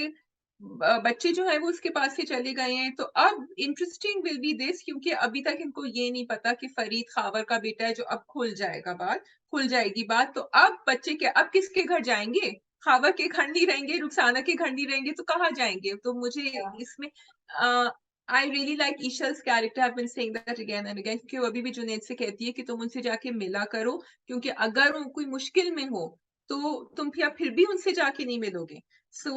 बच्चे जो है वो उसके पास से चले गए हैं। तो अब इंटरेस्टिंग विल बी दिस, क्योंकि अभी तक इनको ये नहीं पता कि फरीद खावर का बेटा है, जो अब खुल जाएगा बात, खुल जाएगी बात। तो अब बच्चे के अब किसके घर जाएंगे? खावर के घर नहीं रहेंगे, रुखसाना के घर नहीं रहेंगे, तो कहाँ जाएंगे? तो मुझे इसमें I really like Eshal's character, I been saying that again and again, क्योंकि वो अभी भी जुनैद से कहती है कि तुम उनसे जाके मिला करो, क्योंकि अगर वो कोई मुश्किल में हो तो तुम फिर भी उनसे जाके नहीं मिलोगे। So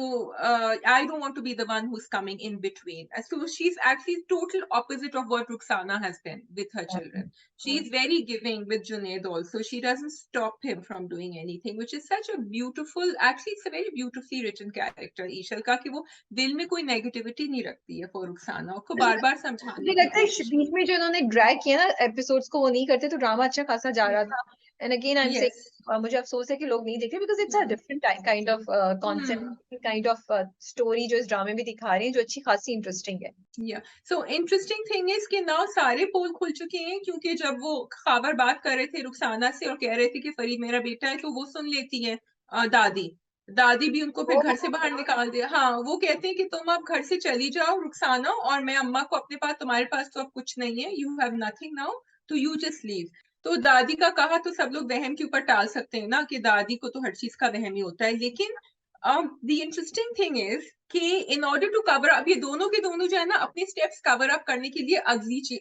I don't want to be the one who's coming in between. So she's actually total opposite of what Ruxana has been with her children. She's very giving with Junaid also. She doesn't stop him from doing anything, which is such a beautiful, actually it's a very beautifully written character. ईशल का कि वो दिल में कोई नेगेटिविटी नहीं रखती है for Ruxana, उसको बार बार मुझे समझाने की लगता है कोशिश बीच की। में जो इन्होंने ड्रैग किया ना एपिसोड्स को, वो नहीं करते तो ड्रामा अच्छा खासा जा रहा था। And again I am Yes. Saying, मुझे अफसोस है कि लोग नहीं देख रहे, because it's a Hmm. Different kind of Hmm. Concept, kind of story जो इस ड्रामे में दिखा रहे हैं, जो अच्छी खासी इंटरेस्टिंग है। या सो इंटरेस्टिंग थिंग इज कि नाउ सारे पोल खुल चुके हैं, क्योंकि जब वो खबर बात कर रहे थे रुखसाना से और कह रहे थे कि फरीद मेरा बेटा है, तो वो सुन लेती है दादी। दादी भी उनको फिर घर से बाहर निकाल दिया। हाँ, वो कहते हैं कि तुम अब घर से चली जाओ रुखसाना, और मैं अम्मा को अपने पास, तुम्हारे पास तो अब कुछ नहीं है, यू हैव नथिंग नाउ, तो यू जस्ट लीव। तो दादी का कहा तो सब लोग वहम के ऊपर टाल सकते हैं ना, कि दादी को तो हर चीज का वहम ही होता है, लेकिन द इंटरेस्टिंग थिंग इज कि in order to cover up, ये दोनों के दोनों जो है ना अपने स्टेप्स कवर अप करने के लिए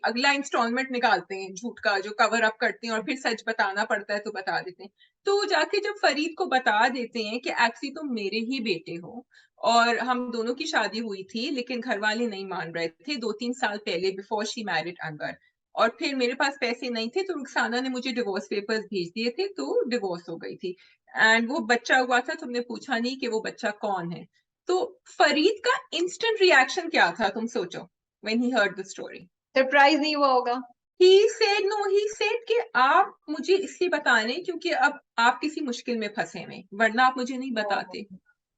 अगला इंस्टॉलमेंट निकालते हैं झूठ का, जो कवर अप करते हैं और फिर सच बताना पड़ता है तो बता देते हैं। तो जाके जब फरीद को बता देते हैं कि एक्चुअली तुम मेरे ही बेटे हो, और हम दोनों की शादी हुई थी लेकिन घर वाले नहीं मान रहे थे 2-3 साल पहले, बिफोर शी मैरिड अनवर, और फिर मेरे पास पैसे नहीं थे तो रुखसाना ने मुझे डिवोर्स पेपर्स भेज दिए थे, तो डिवोर्स हो गई थी। एंड वो बच्चा हुआ था, तुमने पूछा नहीं कि वो बच्चा कौन है। तो फरीद का इंस्टेंट रिएक्शन क्या था, तुम सोचो, when he heard the story? Surprise नहीं हुआ होगा? He said no, he said कि आप मुझे इसलिए बता रहे हैं क्योंकि अब आप किसी मुश्किल में फंसे हुए, वरना आप मुझे नहीं बताते।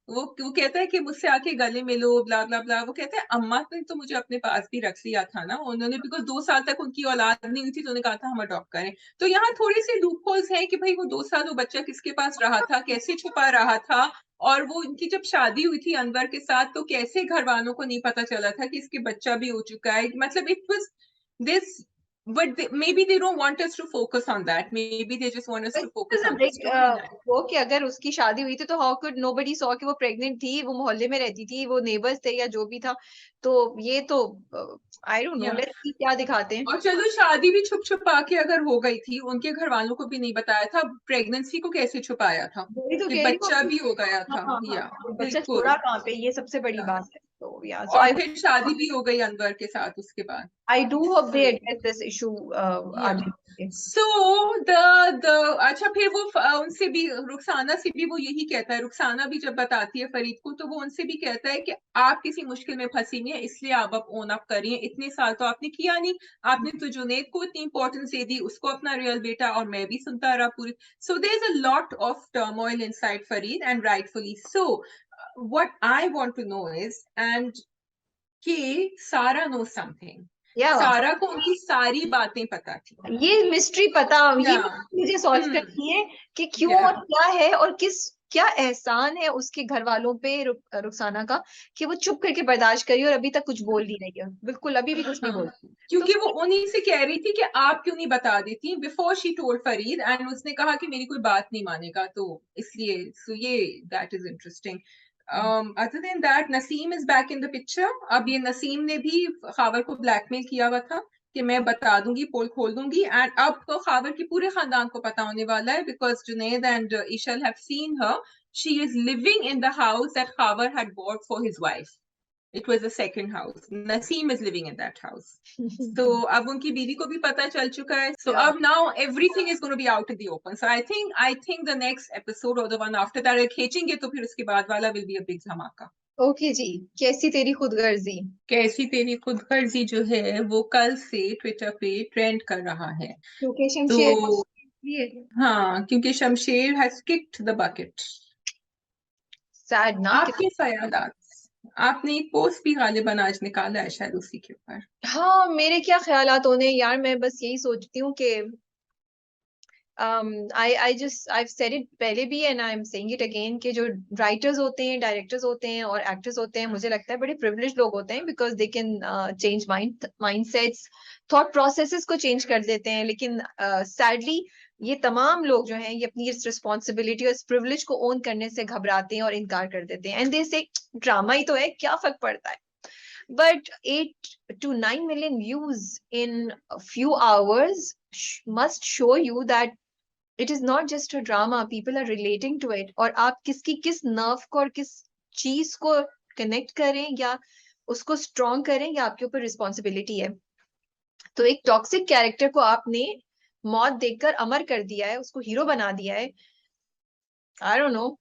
वो कहता है कि मुझसे आके गले मिलो ब्ला ब्ला ब्ला। वो कहता है अम्मा ने तो मुझे अपने पास भी रख लिया था ना उन्होंने, बिकॉज 2 साल तक उनकी औलाद नहीं हुई थी, तो उन्होंने कहा था हम अडॉप्ट करें। तो यहाँ थोड़े से लूप होल्स हैं कि भाई वो 2 साल वो बच्चा किसके पास रहा था, कैसे छुपा रहा था, और वो उनकी जब शादी हुई थी अनवर के साथ तो कैसे घर वालों को नहीं पता चला था कि इसके बच्चा भी हो चुका है। मतलब it was this, but maybe they don't want us to focus on that, maybe they just want us to focus on the storyline. वो कि अगर उसकी शादी हुई थी तो हाउ कुड नोबडी सॉ कि वो प्रेग्नेंट थी, वो मोहल्ले में रहती थी, वो नेबर्स थे या जो भी था। तो ये तो आई don't no, Yeah. Let's see क्या दिखाते हैं। और चलो शादी भी छुप छुपा के अगर हो गई थी, उनके घर वालों को भी नहीं बताया था, प्रेगनेंसी को कैसे छुपाया था वही तो कि कह रही बच्चा हूँ। भी हो गया हाँ था। हाँ या हाँ, बच्चा बिल्कुल। छोड़ा कहाँ पे, ये सबसे बड़ी या बात है। तो yeah, so और फिर शादी भी हो गई अनवर के साथ उसके बाद। I do hope they address this issue आगे। सो द अच्छा फिर वो उनसे भी, रुखसाना से भी वो यही कहता है, रुखसाना भी जब बताती है फरीद को तो वो उनसे भी कहता है कि आप किसी मुश्किल में फंसी नहीं है, इसलिए आप अब ओन अप करिए, इतने साल तो आपने किया नहीं, आपने तो जुनैद को इतनी इंपॉर्टेंस दे दी, उसको अपना रियल बेटा, और मैं भी सुनता रहा पूरी। So there is a lot of turmoil inside Farid and rightfully so. What I want to know is and कि सारा नो समथिंग, Yeah, सारा को उनकी सारी बातें पता थी। ये मिस्ट्री पता, ये Yeah. मुझे सॉल्व करनी है कि क्यों Yeah. और क्या है और क्या एहसान है उसके घर वालों पे रुखसाना का कि वो चुप करके बर्दाश्त करी और अभी तक कुछ बोल नहीं रही है, बिल्कुल अभी भी कुछ नहीं बोल रही। क्योंकि वो उन्हीं से कह रही थी कि आप क्यों नहीं बता देती before she told Farid, and उसने कहा कि मेरी कोई बात नहीं मानेगा, तो इसलिए सो ये that is interesting. Other than that Naseem is back in the picture. अब ये नसीम ने भी खावर को ब्लैकमेल किया हुआ था कि मैं बता दूंगी, पोल खोल दूंगी, एंड अब तो खावर के पूरे खानदान को पता होने वाला है because Junaid and Eshal have seen her, she is living in the house that Khawar had bought for his wife. It was a second house. Naseem is living in that house. So अब उनकी बीवी को भी पता चल चुका है. So Yeah. अब now everything is going to be out in the open. So I think the next episode or the one after that खींचेंगे तो फिर उसके बाद वाला will be a big धमाका. ओके जी, कैसी तेरी खुदगर्जी। कैसी तेरी खुदगर्जी जो है वो कल से ट्विटर पे ट्रेंड कर रहा है। क्योंकि तो शमशेर हाँ, क्योंकि Shamsher has kicked the bucket. Sad ना। आपके ख्यालात, आपने एक पोस्ट भी गालिबन आज निकाला है शायद उसी के ऊपर। हाँ, मेरे क्या ख्यालात होने यार, मैं बस यही सोचती हूँ कि I've said it पहले भी and I'm saying it again कि जो राइटर्स होते हैं, डायरेक्टर्स होते हैं और एक्टर्स होते हैं, मुझे लगता है बड़े प्रिविलेज लोग होते हैं because they can change mindsets, thought processes को चेंज कर देते हैं। लेकिन सैडली ये तमाम लोग जो हैं ये अपनी इस रिस्पॉन्सिबिलिटी और इस प्रिविलेज को ओन करने से घबराते हैं और इनकार कर देते हैं एंड दे से ड्रामा ही तो है, क्या फर्क पड़ता है। But 8 to 9 million views in a few hours must show you that it is not just a drama, people are relating to it। और आप किसकी किस नर्व को और किस चीज को कनेक्ट करें या उसको स्ट्रॉन्ग करें, या आपके ऊपर रिस्पॉन्सिबिलिटी है। तो एक टॉक्सिक कैरेक्टर को आपने मौत देकर अमर कर दिया है, उसको हीरो बना दिया है। आई डोंट नो,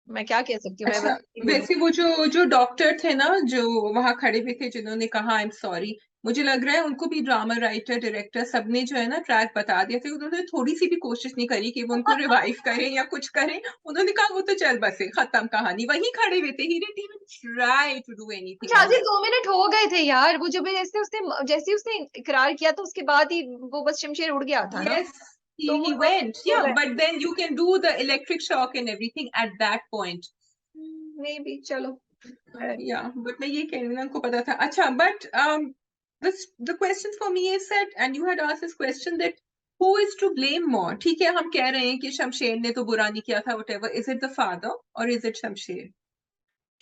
मैं क्या कह सकती हूँ। मैं अच्छा, बस वैसे वो जो डॉक्टर थे ना जो वहां खड़े हुए थे जिन्होंने कहा आई एम सॉरी, मुझे लग रहा है उनको भी ड्रामा राइटर डायरेक्टर सबने जो है ना ट्रैक बता दिया था, उन्होंने थोड़ी सी भी कोशिश नहीं करी कि वो उनको रिवाइव करें या कुछ करें। उन्होंने कहा वो तो चल बसे, खत्म कहानी, वहीं खड़े हुए थे, he didn't even try to do anything शादी एल्स। 2 मिनट हो गए थे यार, वो जब जैसे ही उसने इकरार किया तो उसके बाद ही वो बस शमशेर उड़ गया था ना। Yes, तो he वो 2 मिनट went. हो Yeah, गए। but then you can do the electric shock and everything at that point. May be, चलो। Yeah, but मैं ये कह रही हूँ ना, उनको पता था। अच्छा, but the question for me is that, and you had asked this question that who is to blame more? ठीक है, हम कह रहे हैं कि शमशेर ने तो बुरा नहीं किया था, whatever. Is it the father or is it Shamsher?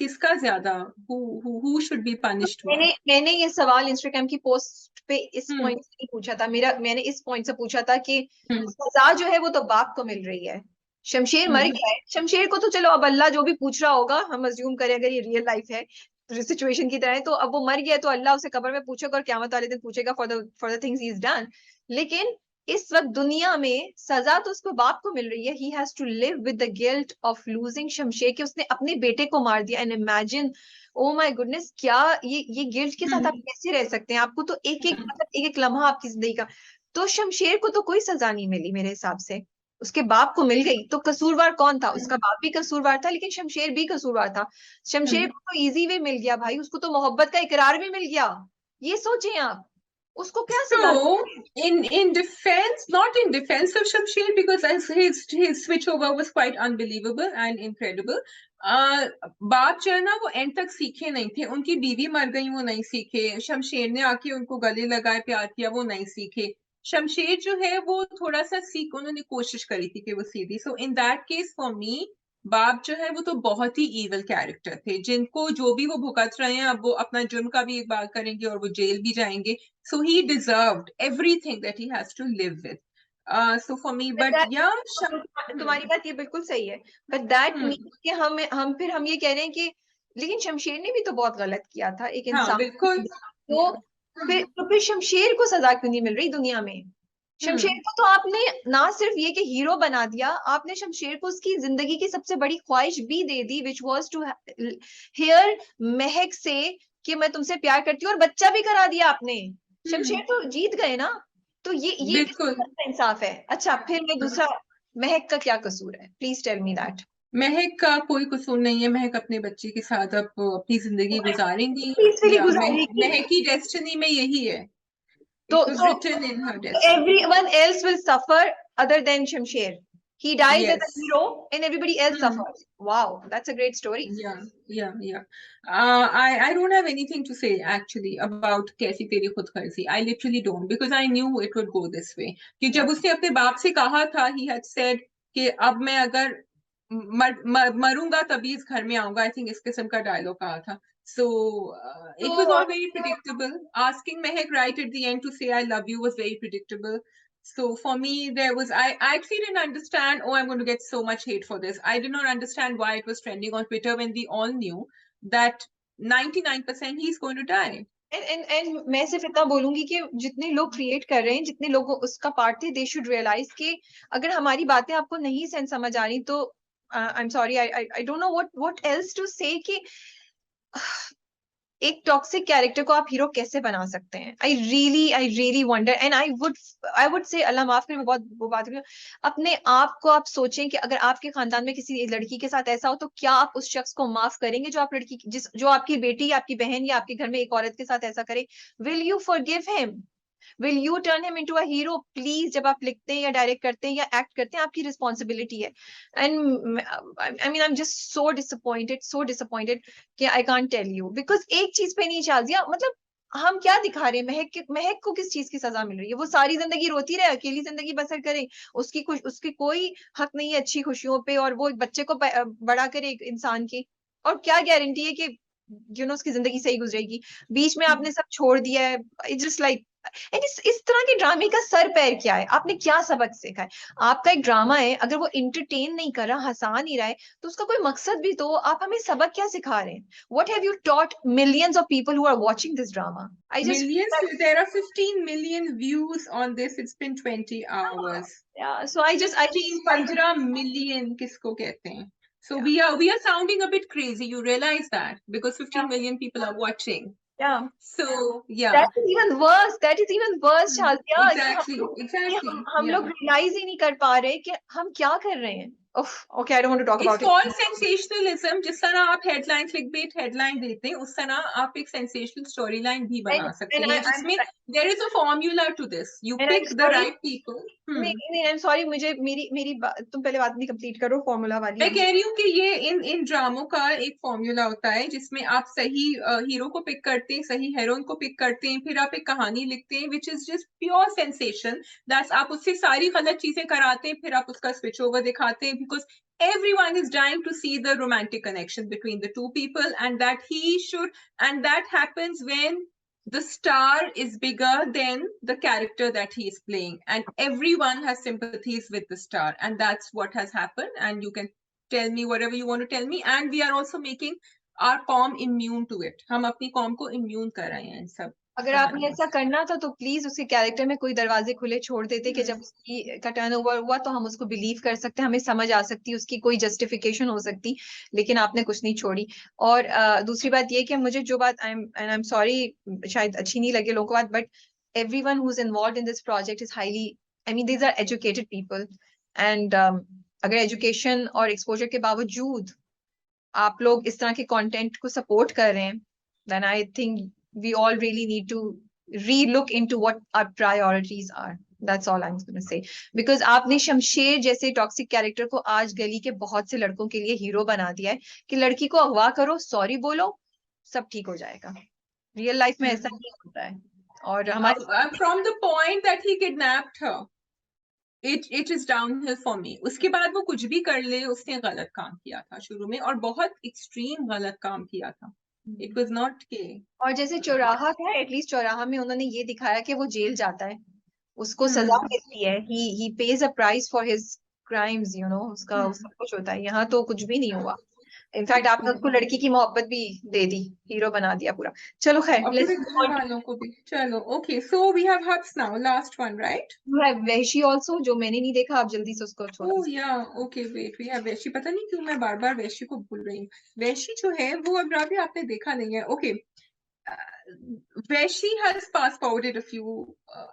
किसका ज्यादा? Who should be punished more? मैंने ये सवाल इंस्टाग्राम की पोस्ट पे इस हम्म पॉइंट से नहीं पूछा था, मैंने इस पॉइंट से पूछा था कि हम्म सजा जो है वो तो बाप को मिल रही है। शमशेर मर हम्म गया है, शमशेर को तो चलो अब अल्लाह जो भी पूछ रहा होगा, हम अज्यूम करें अगर ये रियल लाइफ है सिचुएशन की तरह है, तो अब वो मर गया तो अल्लाह उसे कब्र में पूछेगा और क़यामत वाले दिन पूछेगा for the things he is done. लेकिन इस वक्त दुनिया में सजा तो उसको बाप को मिल रही है। He has to live with the guilt of losing Shamsher, कि उसने अपने बेटे को मार दिया। And imagine, oh my goodness, क्या ये गिल्ट के साथ आप कैसे रह सकते हैं? आपको तो एक एक लम्हा आपकी जिंदगी का। तो शमशेर को तो कोई सजा नहीं मिली मेरे हिसाब से, उसके बाप को मिल गई। तो कसूरवार कौन था? उसका बाप भी कसूरवार था, लेकिन शमशेर भी कसूरवार था। शमशेर को तो इजी वे मिल गया भाई, उसको तो मोहब्बत का इकरार भी मिल गया। ये सोचें आप, उसको क्या सजा? So, in defense, not in defense of Shamsher, because his switchover was quite unbelievable and incredible. बाप जो है ना वो एंड तक सीखे नहीं थे, उनकी बीवी मर गई वो नहीं सीखे, शमशेर ने आके उनको गले लगाए प्यार किया वो नहीं सीखे। शमशेर जो है वो थोड़ा सा सीख, उन्होंने कोशिश करी थी कि वो सीधी। So in that case for me, बाप जो है वो तो बहुत ही ईवल कैरेक्टर थे, जिनको जो भी वो भुगत रहे हैं अब वो अपना जुर्म का भी इकबाल करेंगे और वो जेल भी जाएंगे। So he deserved everything that he has to live with. So for me, but yeah, तुम्हारी बात ये बिल्कुल सही है, बट दैट मीन्स कि हम ये कह रहे हैं कि लेकिन शमशेर ने भी तो बहुत गलत किया था एक हाँ इंसान। बिल्कुल। तो फिर शमशेर को सजा क्यों नहीं मिल रही दुनिया में? शमशेर को तो आपने ना सिर्फ ये कि हीरो बना दिया, आपने शमशेर को उसकी जिंदगी की सबसे बड़ी ख्वाहिश भी दे दी, विच वॉज टू हेयर महक से कि मैं तुमसे प्यार करती हूँ, और बच्चा भी करा दिया आपने। शमशेर तो जीत गए ना। तो ये किस बिल्कुल। तरह का इंसाफ है? अच्छा, फिर मैं दूसरा, महक का क्या कसूर है? Please tell me that. Mahak का कोई कसूर नहीं है, महक अपने बच्चे के साथ अब अपनी जिंदगी गुजारेंगी। पीसफुली या गुजारेगी। महक की डेस्टिनी में यही है, तो इट वाज तो written in her destiny. everyone else will suffer other than Shamsher. He dies as a yes. hero and everybody else suffers. Wow, that's a great story. Yeah. I don't have anything to say actually about कैसी तेरी खुदगर्जी. I literally don't, because I knew it would go this way. कि जब उसने अपने बाप से कहा था, he had said कि अब मैं अगर मरूंगा तभी इस घर में आऊंगा. I think इस किस्म का डायलॉग कहा था. So it was all very predictable. Asking Mehak right at the end to say I love you was very predictable. So for me, I actually didn't understand, oh, I'm going to get so much hate for this. I did not understand why it was trending on Twitter when we all knew that 99% he's going to die. And मैं सिर्फ इतना बोलूंगी कि जितने लोग क्रिएट कर रहे हैं, जितने लोग उसका पार्ट थे, दे शुड रियलाइज कि अगर हमारी बातें आपको नहीं सेंस समझ आ रही तो I am sorry, I don't know what else to say कि एक टॉक्सिक कैरेक्टर को आप हीरो कैसे बना सकते हैं? I really wonder, and I would say, Allah माफ करे मैं बहुत वो बात करूँ, अपने आप को आप सोचें कि अगर आपके खानदान में किसी लड़की के साथ ऐसा हो तो क्या आप उस शख्स को माफ करेंगे जो आप लड़की जो आपकी बेटी या आपकी बहन या आपके घर में एक औरत के साथ ऐसा करे? Will you forgive him? Will U turn him into a hero? Please, जब आप लिखते हैं या डायरेक्ट करते हैं या एक्ट करते हैं, आपकी रिस्पॉन्सिबिलिटी है। And I mean I am just so disappointed कि I can't tell you, because एक चीज पे नहीं चाल दिया। मतलब हम क्या दिखा रहे हैं? महक को किस चीज की सजा मिल रही है? वो सारी जिंदगी रोती रहे, अकेली जिंदगी बसर करे, उसकी कोई हक नहीं है अच्छी खुशियों पे, और वो एक बच्चे को बड़ा करे एक इंसान की, और क्या गारंटी है कि उसकी जिंदगी सही गुजरेगी? बीच में आपने सब छोड़ दिया है। इट्स जस्ट लाइक, इस तरह के ड्रामे का सर पैर क्या है? आपने क्या सबक सीखा है? आपका एक ड्रामा है, अगर वो इंटरटेन नहीं कर रहा, हंसा नहीं रहा है, तो उसका कोई मकसद भी तो। आप हमें सबक क्या सिखा रहे हैं? What have you taught millions of people who are watching this drama? I just Millions, there are 15 million views on this. It's been 20 hours. So I just 15 million किसको कहते हैं? So we are sounding a bit crazy. You realize that because 15 million people are watching. yeah, So yeah. that is even worse. That is even worse, Shazia, Exactly. हम लोग रियलाइज ही नहीं कर पा रहे कि हम क्या कर रहे हैं। Okay, I don't want to talk It's about called it. sensationalism. जिस तरह आप हेडलाइन क्लिकबेट हेडलाइन देते हैं, उस तरह आप एक सेंसेशनल स्टोरी लाइन भी बना सकते हैं, जिसमें there is a formula to this. You pick the right people. नहीं, आई एम सॉरी, मुझे तुम पहले बात नहीं कंप्लीट करो फॉर्मूला वाली। मैं कह रही हूँ कि ये इन ड्रामों का एक फॉर्मूला होता है, जिसमें आप सही हीरो को पिक करते हैं, सही हीरोइन को पिक करते हैं, फिर आप एक कहानी लिखते हैं which is just pure sensation. That's, आप उससे सारी गलत चीजें कराते हैं, फिर आप उसका स्विच ओवर दिखाते हैं, because everyone is dying to see the romantic connection between the two people, and that happens when the star is bigger than the character that he is playing, and everyone has sympathies with the star, and that's what has happened. And you can tell me whatever you want to tell me, and we are also making our qom immune to it. हम अपनी qom को immune कर रहे हैं इन सब अगर आपने ऐसा करना था तो प्लीज उसके कैरेक्टर में कोई दरवाजे खुले छोड़ देते कि जब उसकी का टर्न ओवर हुआ तो हम उसको बिलीव कर सकते, हमें समझ आ सकती, उसकी कोई जस्टिफिकेशन हो सकती, लेकिन आपने कुछ नहीं छोड़ी। और दूसरी बात ये कि मुझे जो बात, आई एम सॉरी, शायद अच्छी नहीं लगे लोगों को बात, but everyone who is involved in this project is highly, I mean these are educated people, and अगर एजुकेशन और एक्सपोजर के बावजूद आप लोग इस तरह के कंटेंट को सपोर्ट कर रहे हैं, then I think we all really need to re-look into what our priorities are. That's all I'm going to say. Because आपने शमशेर जैसे टॉक्सिक कैरेक्टर को आज गली के बहुत से लड़कों के लिए हीरो बना दिया है कि लड़की को अगवा करो, सॉरी बोलो, सब ठीक हो जाएगा। रियल लाइफ में ऐसा नहीं होता है। और हमारे from the point that he kidnapped her, it is downhill for me. उसके बाद वो कुछ भी कर ले, उसने गलत काम किया था शुरू में, और बहुत एक्सट्रीम गलत काम किया था। It was not के और जैसे चौराहा था, एटलीस्ट चौराहा में उन्होंने ये दिखाया कि वो जेल जाता है, उसको सजा मिलती है, he pays a price for his crimes, उसका सब कुछ होता है। यहाँ तो कुछ भी नहीं हुआ। इनफैक्ट आपने उसको लड़की की मोहब्बत भी दे दी, हीरो बना दिया पूरा। चलो खैर, और लेट्स पूरे घर वालों को भी। चलो okay, so we have hubs now, last one right? वैशी ऑल्सो, जो मैंने नहीं देखा, आप जल्दी से उसको थोड़ा ओह या ओके, वेट वी हैव वैशी। पता नहीं क्यों मैं बार बार वैशी को भूल रही हूँ। वैशी जो है वो अब राबी आपने देखा नहीं है। Okay, Veshi has fast forwarded a few,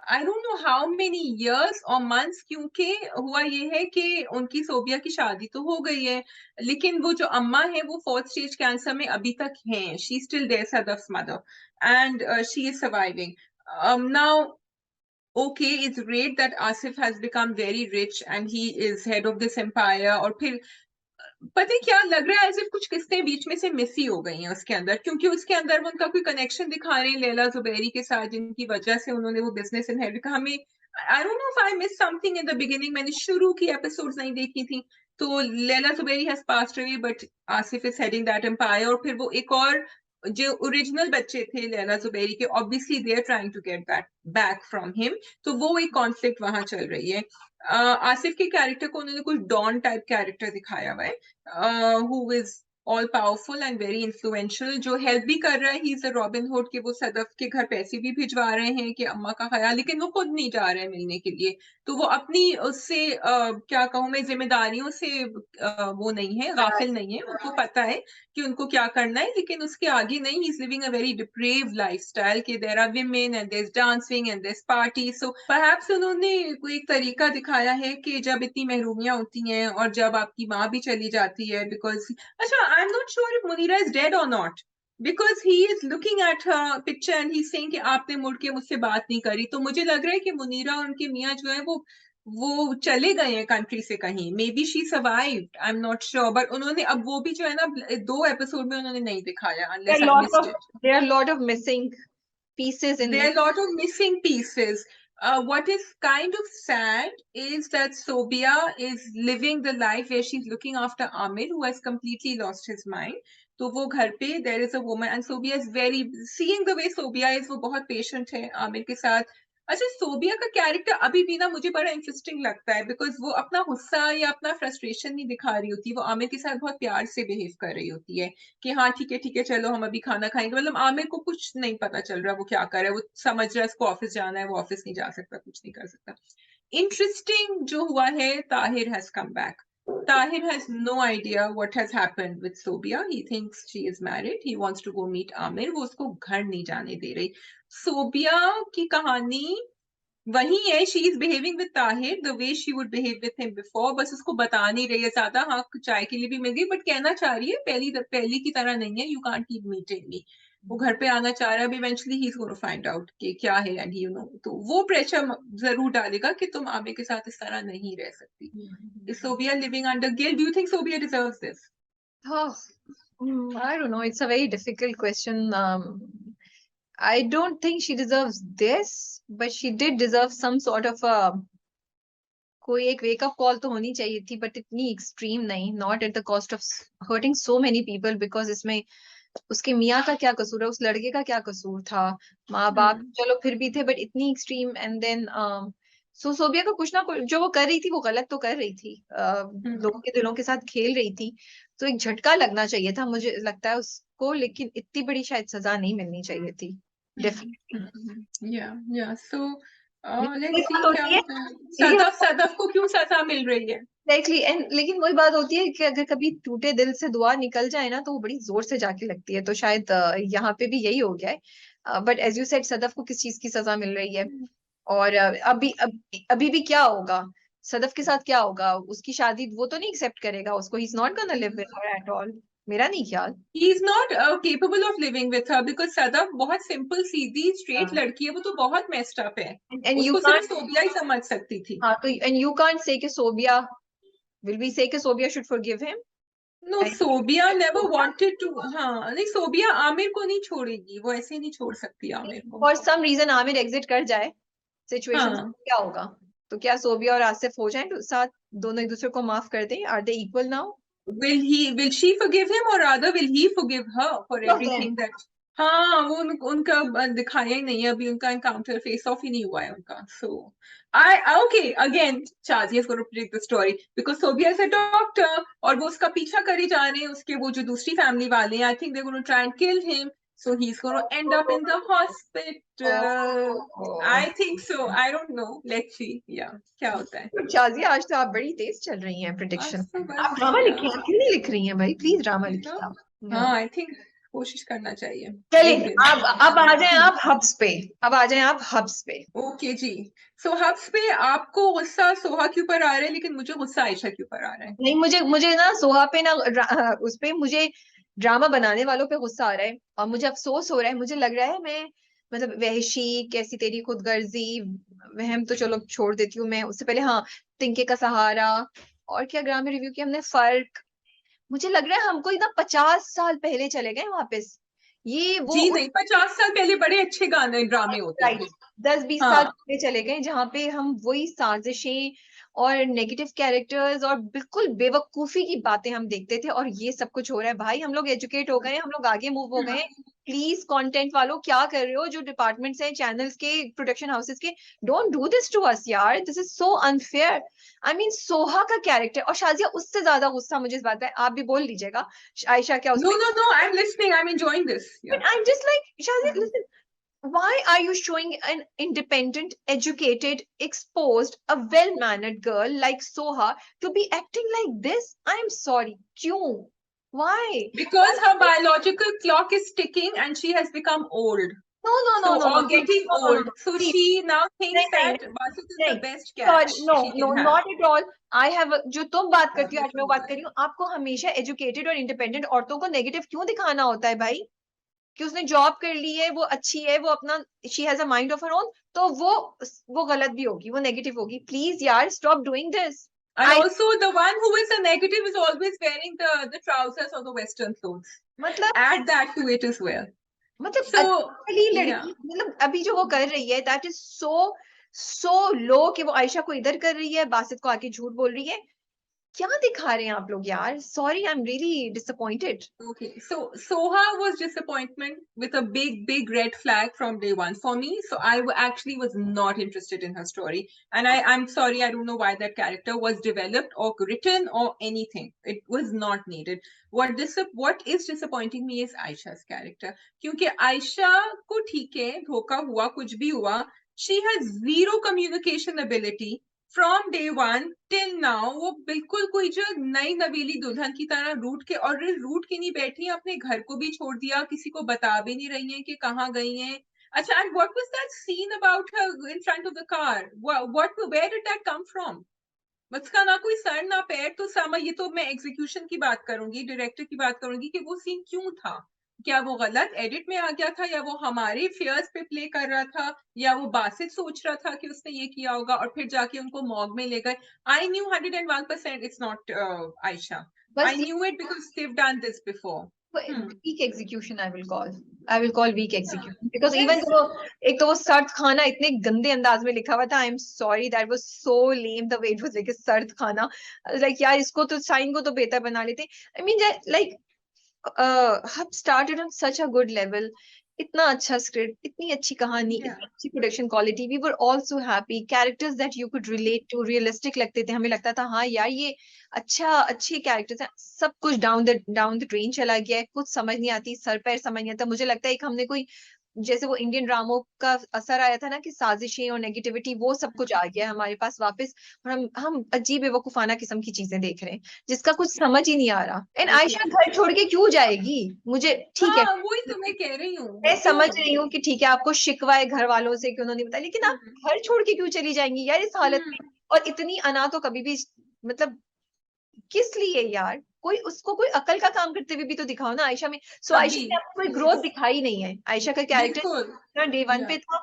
I don't know how many years or months, क्योंकि हुआ ये है कि उनकी सोबिया की शादी तो हो गई है, लेकिन वो जो अम्मा है वो 4th स्टेज कैंसर में अभी तक हैं. She still there, Sadaf's mother, and she is surviving. Now, okay, it's great that Asif has become very rich and he is head of this empire. और फिर पता है क्या लग रहा है, कुछ किस्तें बीच में से मिस ही हो गई हैं उसके अंदर, क्योंकि उसके अंदर वो उनका कोई कनेक्शन दिखा रहे हैं लैला जुबैरी के साथ, जिनकी वजह से उन्होंने वो बिजनेस इनहेरिट किया. हमें I don't know if I miss something in the beginning, मैंने शुरू की एपिसोड्स नहीं देखी थी. तो Laila Zubairi has passed away but Asif is heading that empire. और फिर वो एक और जो ओरिजिनल बच्चे थे लैला जुबैरी के, obviously they are trying to get that back from him. तो वो एक कॉन्फ्लिक्ट वहां चल रही है. आसिफ के कैरेक्टर को उन्होंने कुछ डॉन टाइप कैरेक्टर दिखाया हुआ है, who is all powerful and very influential, जो हेल्प भी कर रहा है. He is a robin hood कि वो सदफ के घर पैसे भी भिजवा रहे हैं कि अम्मा का ख्याल, लेकिन वो खुद नहीं जा रहे हैं मिलने के लिए. तो वो अपनी उससे क्या कहूँ मैं, जिम्मेदारियों से वो नहीं है, गाफिल नहीं है. उनको पता है कि उनको क्या करना है, लेकिन उसके आगे नहीं. He is living a very depraved lifestyle कि there are women and there is dancing and there is party. So perhaps उन्होंने कोई एक तरीका दिखाया है कि जब इतनी महरूमियां होती हैं और जब आपकी माँ भी चली जाती है, बिकॉज अच्छा, I am not sure if Munira is dead और not, because he is looking at her picture and he saying कि आपने मुड़ के मुझसे बात नहीं करी. तो मुझे लग रहा है कि मुनीरा और उनके मियाँ जो है वो चले गए हैं कंट्री से कहीं. May be she survived, I am not sure. But उन्होंने अब वो भी जो है ना 2 एपिसोड में उन्होंने नहीं दिखाया, unless I missed it. there are lot of missing pieces in There are this. a lot of missing pieces. What is kind of sad is that Sobia is living the life where she's looking after Amir, who has completely lost his mind. तो वो घर पे there is a woman and Sobia is very, seeing the way Sobia is, वो बहुत patient है आमिर के साथ. अच्छा, सोबिया का कैरेक्टर अभी भी ना मुझे बड़ा इंटरेस्टिंग लगता है, बिकॉज वो अपना गुस्सा या अपना फ्रस्ट्रेशन नहीं दिखा रही होती. वो आमिर के साथ बहुत प्यार से बिहेव कर रही होती है कि हाँ ठीक है चलो हम अभी खाना खाएंगे. मतलब आमिर को कुछ नहीं पता चल रहा वो क्या कर रहा है. वो समझ रहा है इसको ऑफिस जाना है, वो ऑफिस नहीं जा सकता, कुछ नहीं कर सकता. इंटरेस्टिंग जो हुआ है, Tahir has come back. Tahir has no idea what has happened with Sobia. He thinks she is married. He wants to go meet Amir. वो उसको घर नहीं जाने दे रही. सोबिया की कहानी वही है. She is behaving with Tahir the way she would behave with him before, बस उसको बता नहीं रही है ज्यादा. हाँ, चाय के लिए भी मिल गई, बट कहना चाह रही है पहली की तरह नहीं है. यू कांट कीप मीटिंग मी. वो घर पे आना चाह रहा है. Eventually he is gonna find out कि क्या है एंड यू नो. तो वो प्रेशर जरूर डालेगा कि तुम आमिर के साथ इस तरह नहीं रह सकती. Is Sobia living under guilt? Do you think Sobia deserves this? Oh, I don't know. It's a very difficult question. I don't think she deserves this, but she did deserve some sort of a कोई एक वेकअप कॉल तो होनी चाहिए थी, बट इतनी एक्सट्रीम नहीं. Not at the cost of hurting so many people, because इसमें उसके मियाँ का क्या कसूर है, उस लड़के का क्या कसूर था. माँ बाप चलो फिर भी थे, बट इतनी एक्सट्रीम. एंड देन सोबिया का कुछ ना कुछ जो वो कर रही थी वो गलत तो कर रही थी. लोगों के दिलों के साथ खेल रही थी. तो एक झटका लगना चाहिए था मुझे लगता है उसको, लेकिन इतनी बड़ी शायद सजा नहीं मिलनी चाहिए थी. डेफिनेटली. या सो कोई लेट्स सी बात क्या होती है, होता है. लेकिन सदफ को क्यों सजा मिल रही है? एग्जैक्टली. एंड लेकिन वही बात होती है कि अगर कभी टूटे दिल से दुआ निकल जाए ना, तो वो बड़ी जोर से जाके लगती है. तो शायद यहाँ पे भी यही हो गया है. But as you said, Sadaf को किस चीज की सजा मिल रही है? और अभी भी क्या होगा सदफ के साथ? क्या होगा? उसकी शादी वो तो नहीं एक्सेप्ट करेगा उसको. ही is not gonna live with her at all, मेरा नहीं ख्याल. He is not capable of living with her because Sadaf बहुत सिंपल सीधी स्ट्रेट लड़की है. वो तो बहुत मेस्ड अप है. एंड यू उसको कांट. सिर्फ सोबिया ही समझ सकती थी. हाँ, तो एंड यू कांट से कि सोबिया, विल वी से कि Sobia should forgive him? No, Sobia never wanted to. हाँ नहीं, सोबिया आमिर को नहीं छोड़ेगी. वो ऐसे नहीं छोड़ सकती आमिर को. For some reason Aamir exit कर जाए सिचुएशन, हाँ. क्या होगा? तो क्या सोबिया और आसिफ हो जाएं तो साथ, दोनों एक दूसरे को माफ कर दें? Are they equal now? Will she forgive him or rather will he forgive her for Of them. everything that हाँ, वो उनका दिखाया ही नहीं है अभी, उनका एनकाउंटर फेस ऑफ ही नहीं हुआ है उनका. So I okay again Shazia is going to predict the story because Sobia is a doctor और वो उसका पीछा करे जा रहे हैं उसके वो जो दूसरी फैमिली वाले हैं. I think they gonna try and kill him, so he's going to end up in the hospital. I think so. I don't know. Let's see. Yeah, क्या होता है. शाजिया आज तो आप बड़ी तेज चल रही हैं आज प्रिडिक्शन. तो आप बस ड्रामा या लिखिए, आप क्यों नहीं लिख रही हैं भाई? प्लीज ड्रामा लिखिए आप. हाँ, आई थिंक कोशिश करना चाहिए एक चलिए दिन. अब आ जाएं आप हब्स पे. अब आ जाएं आप हब्स पे. ओके जी. सो हब्स पे आपको गुस्सा सोहा के ऊपर आ रहा है, लेकिन मुझे गुस्सा आयशा के ऊपर आ रहा है. नहीं, मुझे मुझे ना सोहा पे ना उस पे मुझे ड्रामा बनाने वालों पे गुस्सा आ रहा है और मुझे अफसोस हो रहा है. मुझे लग रहा है मैं मतलब वहशी कैसी तेरी खुदगर्जी वहम तो चलो छोड़ देती हूँ मैं. उससे पहले हाँ, तिनके का सहारा और क्या ग्राम में रिव्यू किया हमने, फर्क. मुझे लग रहा है हमको एकदम 50 साल पहले चले गए वापस. ये वो जी नहीं, 50 साल पहले बड़े अच्छे गाने ड्रामे होते राइट, थे. 10-20 साल हाँ. पहले चले गए जहाँ पे हम वही साजिशें और नेगेटिव कैरेक्टर्स और बिल्कुल बेवकूफी की बातें हम देखते थे और ये सब कुछ हो रहा है. भाई हम लोग एजुकेट हो गए हैं, हम लोग आगे मूव हो गए हैं. प्लीज कंटेंट वालों क्या कर रहे हो? जो डिपार्टमेंट्स हैं चैनल्स के, प्रोडक्शन हाउसेस के, don't do this to us यार. This is so unfair. I mean Soha का कैरेक्टर और शाजिया उससे ज्यादा गुस्सा मुझे इस बात है. आप भी बोल लीजिएगा आयशा क्या No, उसमें. no, no. I'm listening. I'm enjoying this. Yeah. But I'm just like, Shazia, listen, why are you showing an independent, educated, exposed, a well-mannered girl like Soha to be acting like this? I'm sorry. Kyun? Why? Because her biological clock is ticking and she has become old. No, no, no, So, no, no, or no, getting no, no, no, old. no. So See, she now नहीं, thinks नहीं, that Basit is the नहीं. best Sorry, catch no, she no, can have. not at all. I have जो तुम बात करती हो आज मैं वो बात कर रही हूँ. आपको हमेशा एजुकेटेड और इंडिपेंडेंट औरतों को नेगेटिव क्यों दिखाना होता है भाई? कि उसने जॉब कर ली है, वो अच्छी है, वो अपना she has a mind of her own, तो वो गलत भी होगी, वो नेगेटिव होगी. प्लीज यार stop doing this. And I also the one who is a negative is always wearing the trousers or the western clothes. मतलब Add that to it as well. So, अच्छी yeah. लड़की मतलब अभी जो वो कर रही है दैट इज सो सो लो कि वो आयशा को इधर कर रही है, बासित को आके झूठ बोल रही है. क्या दिखा रहे हैं आप लोग यार? Sorry, I am really disappointed. Okay, so Soha was disappointment with a big, big red flag from day one for me. So actually was not interested in her story, and I'm sorry, I don't know why that character was developed or written or anything. It was not needed. What is disappointing me is Aisha's character. क्योंकि आयशा को ठीक है, धोखा हुआ, कुछ भी हुआ, she has zero communication ability. From day one till now वो बिल्कुल कोई जो नई नवेली दुल्हन की तरह रूट के, और रूट के नहीं बैठी है, अपने घर को भी छोड़ दिया, किसी को बता भी नहीं रही है कि कहाँ गई हैं. अच्छा, and what was that scene about her in front of the car? What where did that come from? उसका ना कोई सर ना पैर. तो समय, ये तो मैं एग्जीक्यूशन की बात करूंगी, डायरेक्टर की बात करूंगी कि वो सीन क्यों था. क्या वो गलत एडिट में आ गया था, या वो हमारे फेयर्स पे प्ले कर रहा था, या वो बासित सोच रहा था कि उसने ये किया होगा और फिर जाके उनको मॉग में ले गए. I knew 101% it's not Ayesha. बस I knew it because they've done this before. Weak execution I will call weak execution because even Yes. तो एक तो वो सर्द खाना इतने गंदे अंदाज में लिखा हुआ था. आई am sorry, that was so lame the way it was like सर्द खाना. लाइक यार इसको तो साइन को तो बेहतर बना लेते. I mean like have started on such a good level. इतना अच्छा स्क्रिप्ट, इतनी अच्छी कहानी, Yeah. इतनी अच्छी production quality. We were all so happy. Characters that you could relate to, realistic लगते थे. हमें लगता था हाँ यार ये अच्छे कैरेक्टर्स हैं. सब कुछ डाउन द ड्रेन चला गया है. कुछ समझ नहीं आती, सर पैर समझ नहीं आता. मुझे लगता है एक हमने कोई जैसे वो इंडियन ड्रामों का असर आया था ना कि साजिशें और नेगेटिविटी वो सब कुछ आ गया है हमारे पास वापस. और हम अजीब बेवकूफाना किस्म की चीजें देख रहे हैं जिसका कुछ समझ ही नहीं आ रहा. एंड आयशा घर छोड़ के क्यों जाएगी? मुझे ठीक है, हाँ, वही तो मैं कह रही हूँ. मैं क्यों? समझ रही हूँ कि ठीक है आपको शिकवा है घर वालों से कि उन्होंने बताया, लेकिन आप घर छोड़ के क्यों चली जाएंगी यार इस हालत में? और इतनी अना तो कभी भी मतलब किस लिए यार? कोई उसको कोई अकल का काम करते हुए भी तो दिखाओ ना आयशा में. सो आयशा कभी. में आपको कोई ग्रोथ दिखाई नहीं है. आयशा का बिल्कुल. Character day one Yeah. पे था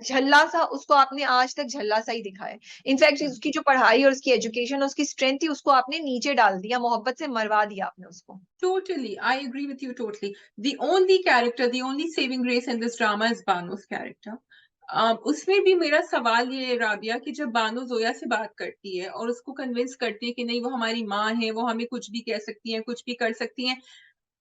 झल्ला सा, उसको आपने आज तक झल्ला सा ही दिखाया. इनफैक्ट उसकी जो पढ़ाई और उसकी एजुकेशन, उसकी स्ट्रेंथ थी, उसको आपने नीचे डाल दिया, मोहब्बत से मरवा दिया आपने उसको. Totally, I agree with you totally. The only character, the only saving grace in this drama is Banu's character. उसमें भी मेरा सवाल ये है राबिया कि जब बानो जोया से बात करती है और उसको कन्विंस करती है कि नहीं वो हमारी माँ है, वो हमें कुछ भी कह सकती है, कुछ भी कर सकती है,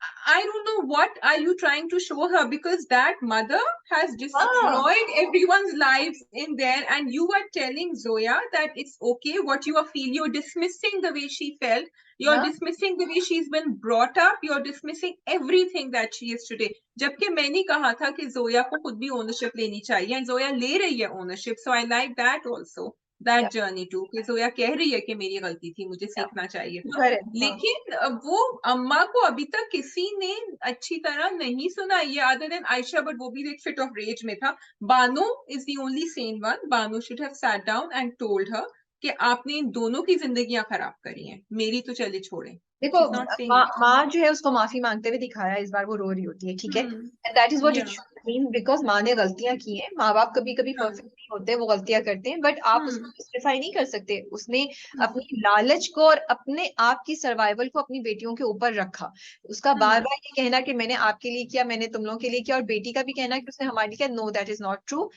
I don't know what are you trying to show her, because that mother has destroyed everyone's lives in there, and you are telling Zoya that it's okay what you are feeling. You're dismissing the way she felt. You're हाँ dismissing the way she's been brought up. You're dismissing everything that she is today. जबकि मैंने कहा था कि जोया को खुद भी ओनरशिप लेनी चाहिए, and जोया ले रही है ownership. So I like that also. That yeah, journey too, कि जोया कह रही है कि मेरी गलती थी, मुझे yeah, सीखना चाहिए था. correct, हाँ लेकिन वो अम्मा को अभी तक किसी ने अच्छी तरह नहीं सुना ये, अदर देन आयशा, बट वो भी एक फिट ऑफ रेज में था. Bano is the only Sen one. Bano should have sat down and told her कि आपने इन दोनों की जिंदगियां खराब करी हैं, मेरी तो चले छोड़े. देखो, she is not saying it. माँ जो है उसको माफी मांगते हुए दिखाया, इस बार वो रो रही होती है, ठीक है, and that is what it या शुड मीन, बिकॉज माँ ने गलतियां की हैं. माँ बाप कभी कभी हाँ. परफेक्ट नहीं होते, वो गलतियां करते हैं, बट आप उसको जस्टिफाई नहीं कर सकते. उसने हम्म. अपनी लालच को और अपने आप की सर्वाइवल को अपनी बेटियों के ऊपर रखा. उसका बार बार ये कहना कि मैंने आपके लिए किया, मैंने तुम लोगों के लिए किया, और बेटी का भी कहना कि उसने हमारे लिए किया, know that is not true.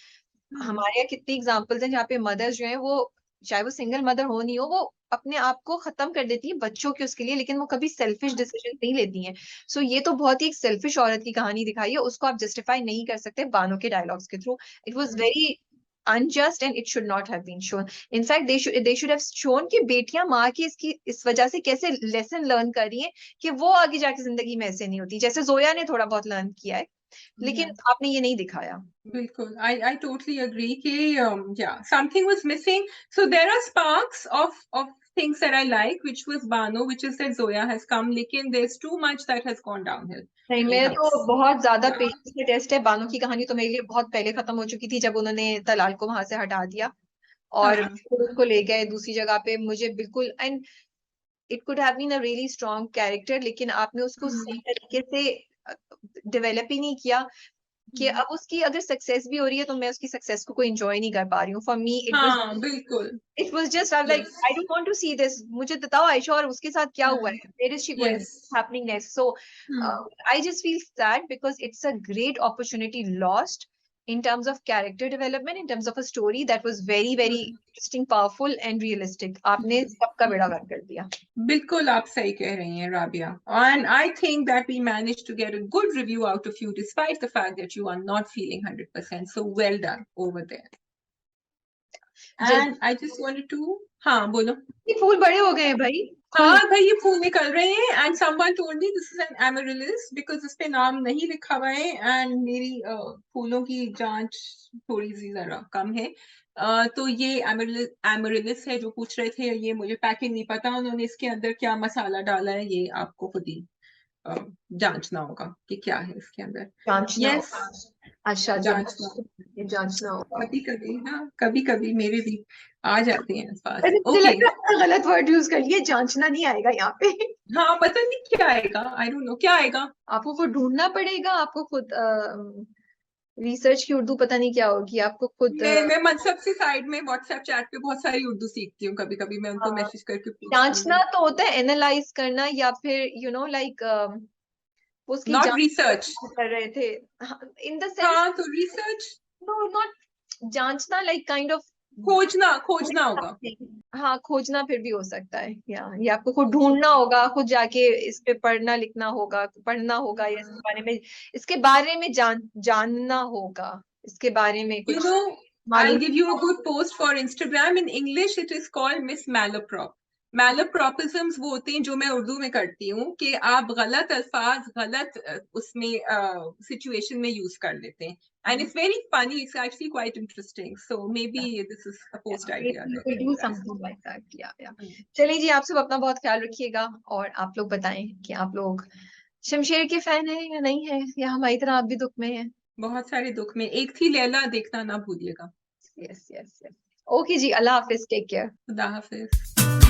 हमारे यहाँ कितनी एग्जाम्पल्स हैं जहाँ पे मदर्स जो है वो, चाहे वो सिंगल मदर हो नहीं हो, वो अपने आप को खत्म कर देती है बच्चों के उसके लिए, लेकिन वो कभी सेल्फिश डिसीजन नहीं लेती हैं. सो ये तो बहुत ही एक सेल्फिश औरत की कहानी दिखाई है, उसको आप जस्टिफाई नहीं कर सकते बानो के डायलॉग्स के थ्रू. It was very unjust and it should not have been shown. In fact they should have shown कि बेटियां माँ की इसकी इस वजह से कैसे लेसन लर्न कर रही हैं, कि वो आगे जाके जिंदगी में ऐसे नहीं होती, जैसे जोया ने थोड़ा बहुत लर्न किया है, लेकिन आपने ये नहीं दिखाया. बिल्कुल, I totally agree कि yeah, something was missing. So there are sparks of things that I like, which was Bano, which is that Zoya has come, लेकिन there's too much that has gone downhill. नहीं, It मेरे तो hurts. बहुत ज्यादा Yeah. पेशेंस के टेस्ट है. बानो की कहानी तो मेरे लिए बहुत पहले खत्म हो चुकी थी, जब उन्होंने तलाल को वहां से हटा दिया और हाँ. फिर उसको ले गए दूसरी जगह पे. मुझे बिल्कुल, and it could have been a really strong character, लेकिन आपने उसको सही तरीके से डेवलप ही नहीं किया, कि अब उसकी अगर सक्सेस भी हो रही है तो मैं उसकी सक्सेस को कोई एंजॉय नहीं कर पा रही हूँ. फॉर मी हाँ, बिल्कुल. It was just I like, Yes. I don't want to see this. मुझे बताओ आयशा और उसके साथ क्या हुआ है, where is she going, Yes. Happening next. So I just feel sad because it's a great opportunity lost in terms of character development, in terms of a story that was very, very interesting, powerful and realistic. आपने सबका बेड़ा गर्क कर दिया. बिल्कुल आप सही कह रही हैं Rabia. And I think that we managed to get a good review out of you despite the fact that you are not feeling 100%. So well done over there. And I just wanted to, हाँ बोलो. ये फूल बड़े हो गए हैं भाई. हाँ भाई, ये फूल निकल रहे हैं. And someone told me this is an amaryllis because इस पे नाम नहीं लिखा हुआ है, and मेरी फूलों की जांच थोड़ी सी जरा कम है. तो ये amaryllis है जो पूछ रहे थे. ये मुझे पैकिंग नहीं पता, उन्होंने इसके अंदर क्या मसाला डाला है, ये आपको खुद ही जांचना होगा कि क्या है इसके अंदर. जांचना Yes. अच्छा, जांचना होगा. कभी कभी, हाँ कभी कभी मेरे भी आ जाते हैं पास. मुझे ओके. लगता है गलत वर्ड यूज कर लिए, जांचना नहीं आएगा यहाँ पे. हाँ पता नहीं क्या आएगा, आई डोंट नो क्या आएगा. आपको वो ढूंढना पड़ेगा, आपको खुद रिसर्च की उर्दू पता नहीं क्या होगी, आपको खुद मैं मनसब से साइड में व्हाट्सएप चैट पे बहुत सारी उर्दू सीखती हूँ, कभी कभी मैं उनको मैसेज करके पूछती जांचना हूँ. तो होता है एनालाइज करना, या फिर यू नो लाइक उसकी नॉट जांच रिसर्च. कर रहे थे, इन द सेंस. हाँ तो रिसर्च, नो, नॉट जांचना, लाइक काइंड ऑफ खोजना होगा. हाँ, खोजना फिर भी हो सकता है. या ये आपको खुद ढूंढना होगा, खुद जाके इस पे पढ़ना लिखना होगा, पढ़ना होगा, या इसके बारे में जानना होगा, इसके बारे में You कुछ know, I'll मालूम. give you a good post for Instagram. In English, it is called Miss Malaprop. Malapropisms वो होते हैं जो मैं उर्दू में करती हूँ कि आप गलत अल्फाज गलत उसमें सिचुएशन में यूज कर लेते हैं. And it's very funny. It's actually quite interesting. So maybe this is a post idea. You that could you do guys something like that. Yeah. चलिए जी, आप सब अपना बहुत ख्याल रखिएगा, और आप लोग बताएं कि आप लोग शमशेर के फैन हैं या नहीं है, या हमारी तरह आप भी दुख में हैं. बहुत सारे दुख में. एक थी लैला, देखना ना भूलिएगा. यस. ओके जी, अल्लाह हाफिज, टेक केयर. खुदा हाफिज.